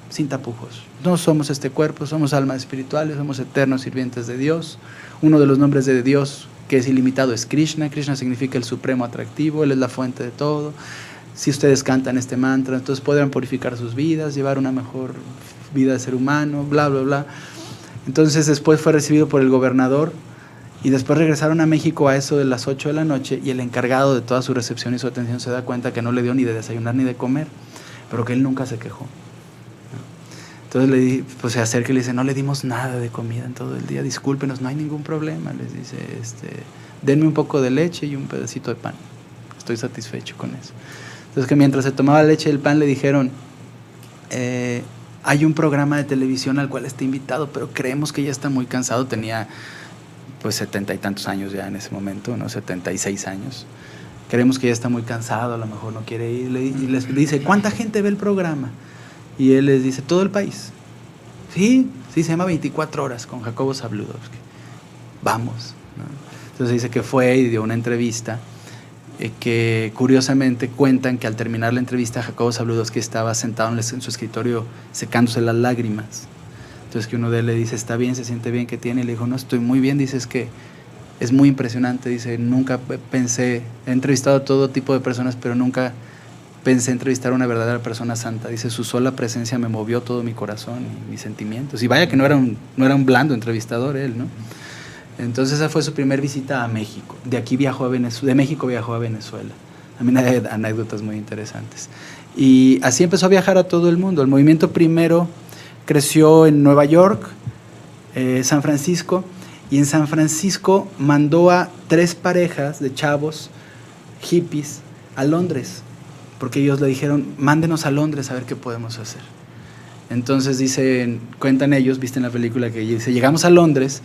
sin tapujos. No somos este cuerpo, somos almas espirituales, somos eternos sirvientes de Dios. Uno de los nombres de Dios que es ilimitado es Krishna. Krishna significa el supremo atractivo, Él es la fuente de todo. Si ustedes cantan este mantra, entonces podrán purificar sus vidas, llevar una mejor vida de ser humano, bla, bla, bla. Entonces después fue recibido por el gobernador y después regresaron a México a eso de las 8 de la noche y el encargado de toda su recepción y su atención se da cuenta que no le dio ni de desayunar ni de comer, pero que él nunca se quejó. Entonces pues se acerca y le dice, no le dimos nada de comida en todo el día, discúlpenos, no hay ningún problema. Les dice, denme un poco de leche y un pedacito de pan, estoy satisfecho con eso. Entonces que mientras se tomaba la leche y el pan le dijeron, hay un programa de televisión al cual está invitado, pero creemos que ya está muy cansado. Tenía pues 70 y tantos años ya en ese momento, ¿no? 76 años. Creemos que ya está muy cansado, a lo mejor no quiere ir. Y les dice, ¿cuánta gente ve el programa? Y él les dice, todo el país. Sí, se llama 24 horas con Jacobo Zabludovsky. Vamos, ¿no? Entonces dice que fue y dio una entrevista que curiosamente cuentan que al terminar la entrevista Jacobo Zabludovsky estaba sentado en su escritorio secándose las lágrimas. Entonces que uno de él le dice, ¿está bien? ¿Se siente bien? ¿Qué tiene? Y le dijo, no, estoy muy bien. Dice, es que es muy impresionante. Dice, nunca pensé, he entrevistado a todo tipo de personas, pero nunca pensé entrevistar a una verdadera persona santa. Dice, su sola presencia me movió todo mi corazón y mis sentimientos. Y vaya que no era un blando entrevistador él, ¿no? Entonces esa fue su primer visita a México. De México viajó a Venezuela. También hay anécdotas muy interesantes. Y así empezó a viajar a todo el mundo. El movimiento primero creció en Nueva York, San Francisco, y en San Francisco mandó a 3 parejas de chavos hippies a Londres, porque ellos le dijeron, mándenos a Londres a ver qué podemos hacer. Entonces cuentan ellos, viste en la película que dice, llegamos a Londres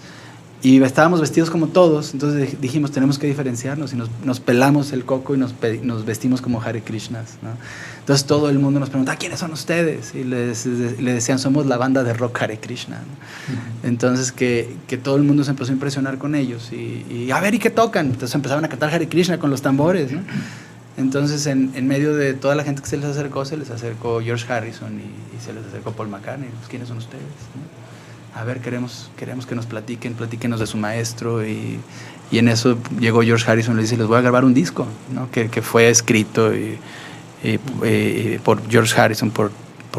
Y estábamos vestidos como todos, entonces dijimos, tenemos que diferenciarnos, y nos pelamos el coco y nos vestimos como Hare Krishnas, ¿no? Entonces todo el mundo nos preguntaba, ¿quiénes son ustedes? Y le decían, somos la banda de rock Hare Krishna, ¿no? Entonces que todo el mundo se empezó a impresionar con ellos, y a ver, ¿y qué tocan? Entonces empezaban a cantar Hare Krishna con los tambores, ¿no? Entonces en medio de toda la gente que se les acercó George Harrison y se les acercó Paul McCartney. Pues, ¿quiénes son ustedes? ¿no? A ver, queremos que nos platíquenos de su maestro, y en eso llegó George Harrison y le dice, les voy a grabar un disco, ¿no? que fue escrito por George Harrison, por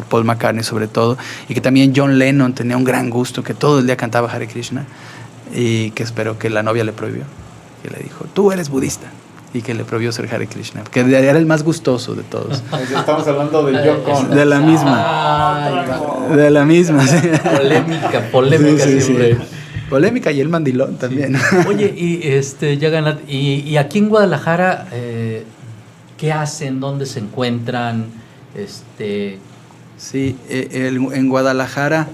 Paul McCartney sobre todo, y que también John Lennon tenía un gran gusto, que todo el día cantaba Hare Krishna, y que esperó que la novia le prohibió, que le dijo, tú eres budista, y que le prohibió ser Hare Krishna, que era el más gustoso de todos. Estamos hablando de Yoko Ono. De la misma. Sí. Polémica sí, siempre. Sí. Polémica, y el mandilón también. Sí. Oye, y Jagannath, y aquí en Guadalajara, ¿qué hacen? ¿Dónde se encuentran? Sí, en Guadalajara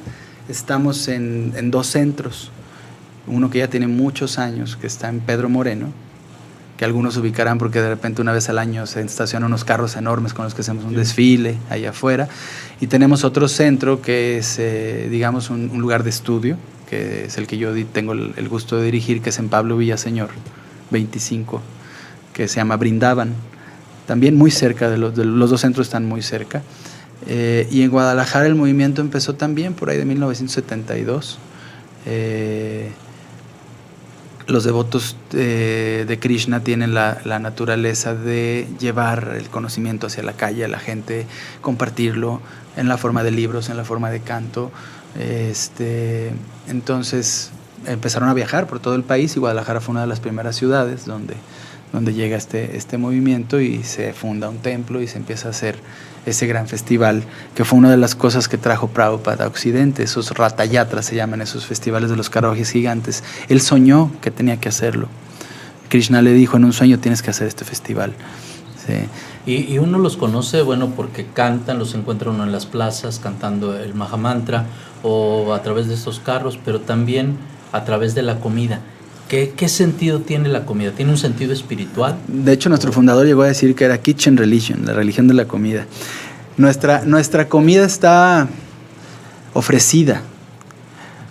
estamos en 2 centros. Uno que ya tiene muchos años, que está en Pedro Moreno, que algunos ubicarán porque de repente una vez al año se estacionan unos carros enormes con los que hacemos un desfile allá afuera. Y tenemos otro centro que es, digamos, un lugar de estudio, que es el que yo tengo el gusto de dirigir, que es en Pablo Villaseñor 25, que se llama Brindavan. También muy cerca, los 2 centros están muy cerca. Y en Guadalajara el movimiento empezó también por ahí de 1972. Los devotos de Krishna tienen la naturaleza de llevar el conocimiento hacia la calle, a la gente, compartirlo en la forma de libros, en la forma de canto. Entonces empezaron a viajar por todo el país, y Guadalajara fue una de las primeras ciudades donde llega este movimiento, y se funda un templo y se empieza a hacer ese gran festival, que fue una de las cosas que trajo Prabhupada a Occidente. Esos ratayatras se llaman, esos festivales de los karaokes gigantes. Él soñó que tenía que hacerlo. Krishna le dijo en un sueño, tienes que hacer este festival. Sí. Y uno los conoce, bueno, porque cantan, los encuentra uno en las plazas cantando el Mahamantra, o a través de estos carros, pero también a través de la comida. ¿Qué sentido tiene la comida? ¿Tiene un sentido espiritual? De hecho, nuestro fundador llegó a decir que era kitchen religion, la religión de la comida. Nuestra comida está ofrecida,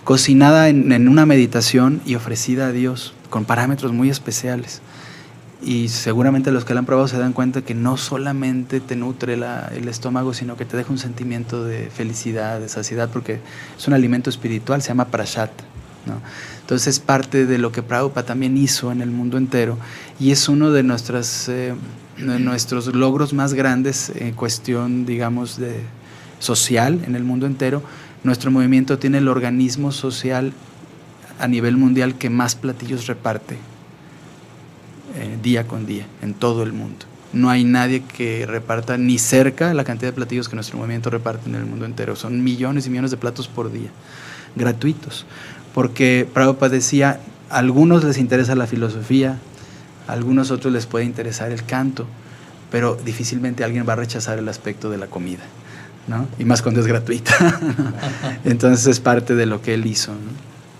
cocinada en una meditación y ofrecida a Dios con parámetros muy especiales. Y seguramente los que la han probado se dan cuenta que no solamente te nutre el estómago, sino que te deja un sentimiento de felicidad, de saciedad, porque es un alimento espiritual, se llama prasad, ¿no? Entonces es parte de lo que Prabhupada también hizo en el mundo entero, y es uno de nuestros logros más grandes en cuestión, digamos, de social en el mundo entero. Nuestro movimiento tiene el organismo social a nivel mundial que más platillos reparte día con día en todo el mundo. No hay nadie que reparta ni cerca la cantidad de platillos que nuestro movimiento reparte en el mundo entero. Son millones y millones de platos por día, gratuitos. Porque Prabhupada decía, a algunos les interesa la filosofía, a algunos otros les puede interesar el canto, pero difícilmente alguien va a rechazar el aspecto de la comida, ¿no? Y más cuando es gratuita. Entonces es parte de lo que él hizo, ¿no?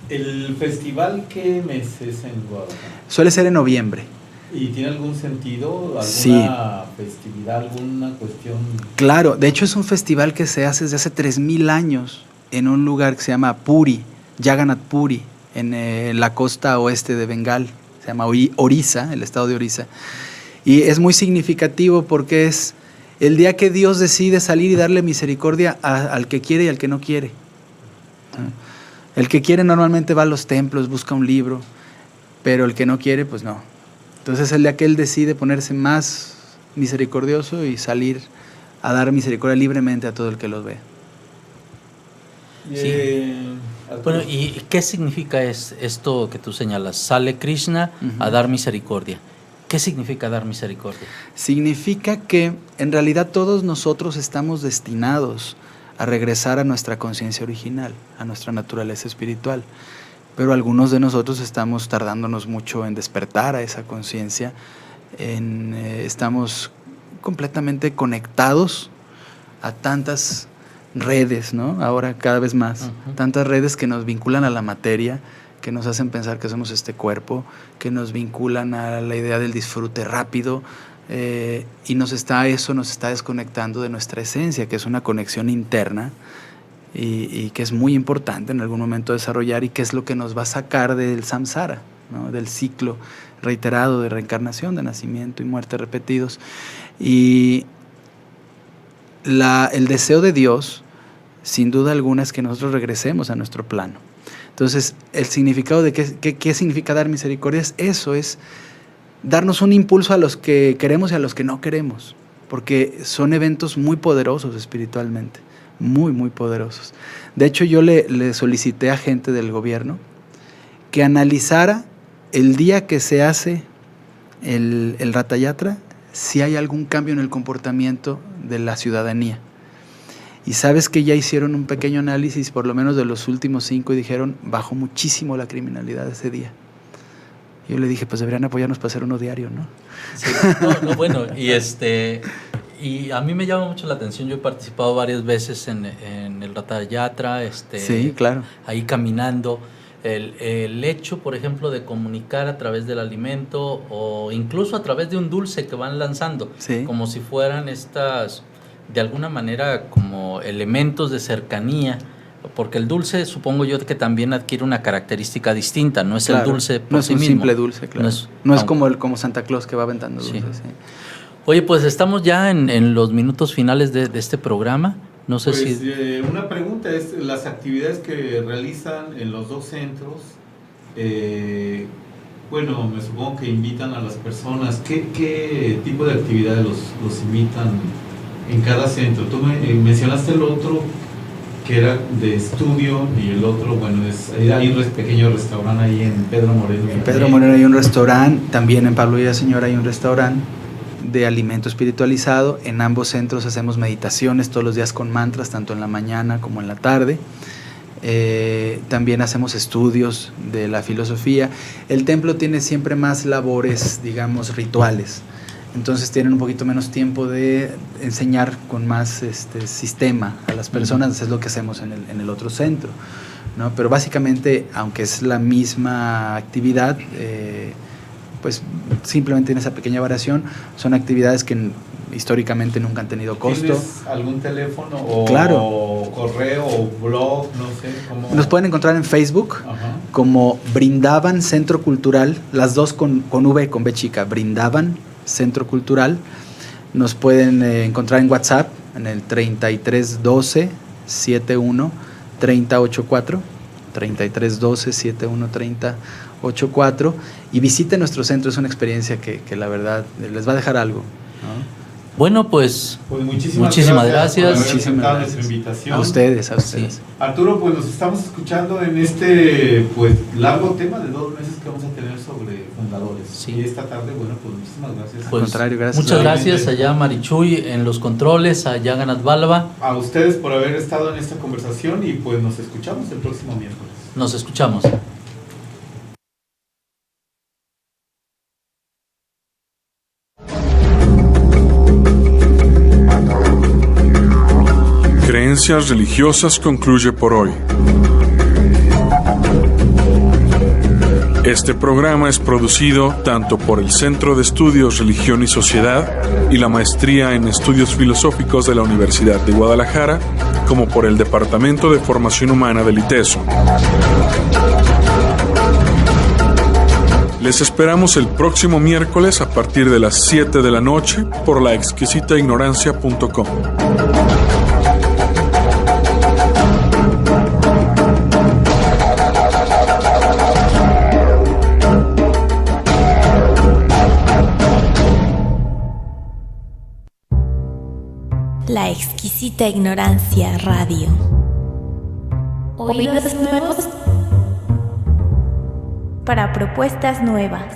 ¿El festival qué mes es en Guadalajara? Suele ser en noviembre. ¿Y tiene algún sentido? ¿Alguna festividad? ¿Alguna cuestión? Claro, de hecho es un festival que se hace desde hace 3000 años en un lugar que se llama Puri, Jagannath Puri, en la costa oeste de Bengal. Se llama Orissa, el estado de Orissa. Y es muy significativo porque es el día que Dios decide salir y darle misericordia al que quiere y al que no quiere. El que quiere normalmente va a los templos, busca un libro, pero el que no quiere, pues no. Entonces el día que él decide ponerse más misericordioso y salir a dar misericordia libremente a todo el que los vea. Sí. Bueno, ¿y qué significa esto que tú señalas? Sale Krishna a dar misericordia. ¿Qué significa dar misericordia? Significa que en realidad todos nosotros estamos destinados a regresar a nuestra conciencia original, a nuestra naturaleza espiritual. Pero algunos de nosotros estamos tardándonos mucho en despertar a esa conciencia. Estamos completamente conectados a tantas redes, ¿no? Ahora cada vez más, tantas redes que nos vinculan a la materia, que nos hacen pensar que somos este cuerpo, que nos vinculan a la idea del disfrute rápido, y nos está desconectando de nuestra esencia, que es una conexión interna y que es muy importante en algún momento desarrollar, y que es lo que nos va a sacar del samsara, ¿no? Del ciclo reiterado de reencarnación, de nacimiento y muerte repetidos. Y el deseo de Dios, sin duda alguna, es que nosotros regresemos a nuestro plano. Entonces, el significado de qué significa dar misericordia es eso, es darnos un impulso a los que queremos y a los que no queremos, porque son eventos muy poderosos espiritualmente, muy, muy poderosos. De hecho, yo le solicité a gente del gobierno que analizara el día que se hace el Ratha Yatra, si hay algún cambio en el comportamiento de la ciudadanía. Y sabes que ya hicieron un pequeño análisis, por lo menos de los últimos 5, y dijeron, bajó muchísimo la criminalidad ese día. Y yo le dije, pues deberían apoyarnos para hacer uno diario, ¿no? Sí, bueno, y a mí me llama mucho la atención. Yo he participado varias veces en el Ratha Yatra, sí, claro. Ahí caminando. El hecho, por ejemplo, de comunicar a través del alimento o incluso a través de un dulce que van lanzando, sí, como si fueran estas, de alguna manera, como elementos de cercanía, porque el dulce, supongo yo, que también adquiere una característica distinta, no es, claro, el dulce por sí mismo. No es un simple dulce, claro. No es como Santa Claus que va aventando dulces. Sí. Sí. Oye, pues estamos ya en los minutos finales de este programa. No sé si... Una pregunta es, las actividades que realizan en los 2 centros, bueno, me supongo que invitan a las personas. ¿Qué tipo de actividades los invitan en cada centro? Tú mencionaste el otro, que era de estudio, y el otro, bueno, hay un pequeño restaurante ahí en Pedro Moreno. En Pedro Moreno hay un restaurante, también en Pablo Villaseñor hay un restaurante de alimento espiritualizado. En ambos centros hacemos meditaciones todos los días con mantras, tanto en la mañana como en la tarde. También hacemos estudios de la filosofía. El templo tiene siempre más labores, digamos, rituales. Entonces tienen un poquito menos tiempo de enseñar con más sistema a las personas. Es lo que hacemos en el otro centro, ¿no? Pero básicamente, aunque es la misma actividad, pues simplemente tiene esa pequeña variación. Son actividades que históricamente nunca han tenido costo. ¿Tienes algún teléfono o, claro, o correo o blog? No sé cómo. Nos pueden encontrar en Facebook, ajá, como Brindavan Centro Cultural, las dos con V y con B chica, Brindavan Centro Cultural. Nos pueden encontrar en WhatsApp en el 3312 71 3084, 3312 71 3084, y visiten nuestro centro. Es una experiencia que la verdad les va a dejar algo, ¿no? Bueno, pues muchísimas gracias. Por haber aceptado nuestra invitación. A ustedes. Sí. Arturo, pues nos estamos escuchando en este largo tema de 2 meses que vamos a tener sobre fundadores. Sí. Y esta tarde, bueno, pues muchísimas gracias. Al contrario, gracias. Muchas gracias allá Marichuy en los controles, a Jagannath Vallabha. A ustedes por haber estado en esta conversación, y pues nos escuchamos el próximo miércoles. Nos escuchamos. Creencias religiosas concluye por hoy. Este programa es producido tanto por el Centro de Estudios Religión y Sociedad y la Maestría en Estudios Filosóficos de la Universidad de Guadalajara, como por el Departamento de Formación Humana del ITESO. Les esperamos el próximo miércoles a partir de las 7 de la noche por laexquisitaignorancia.com. La Exquisita Ignorancia Radio. Oídos nuevos para propuestas nuevas.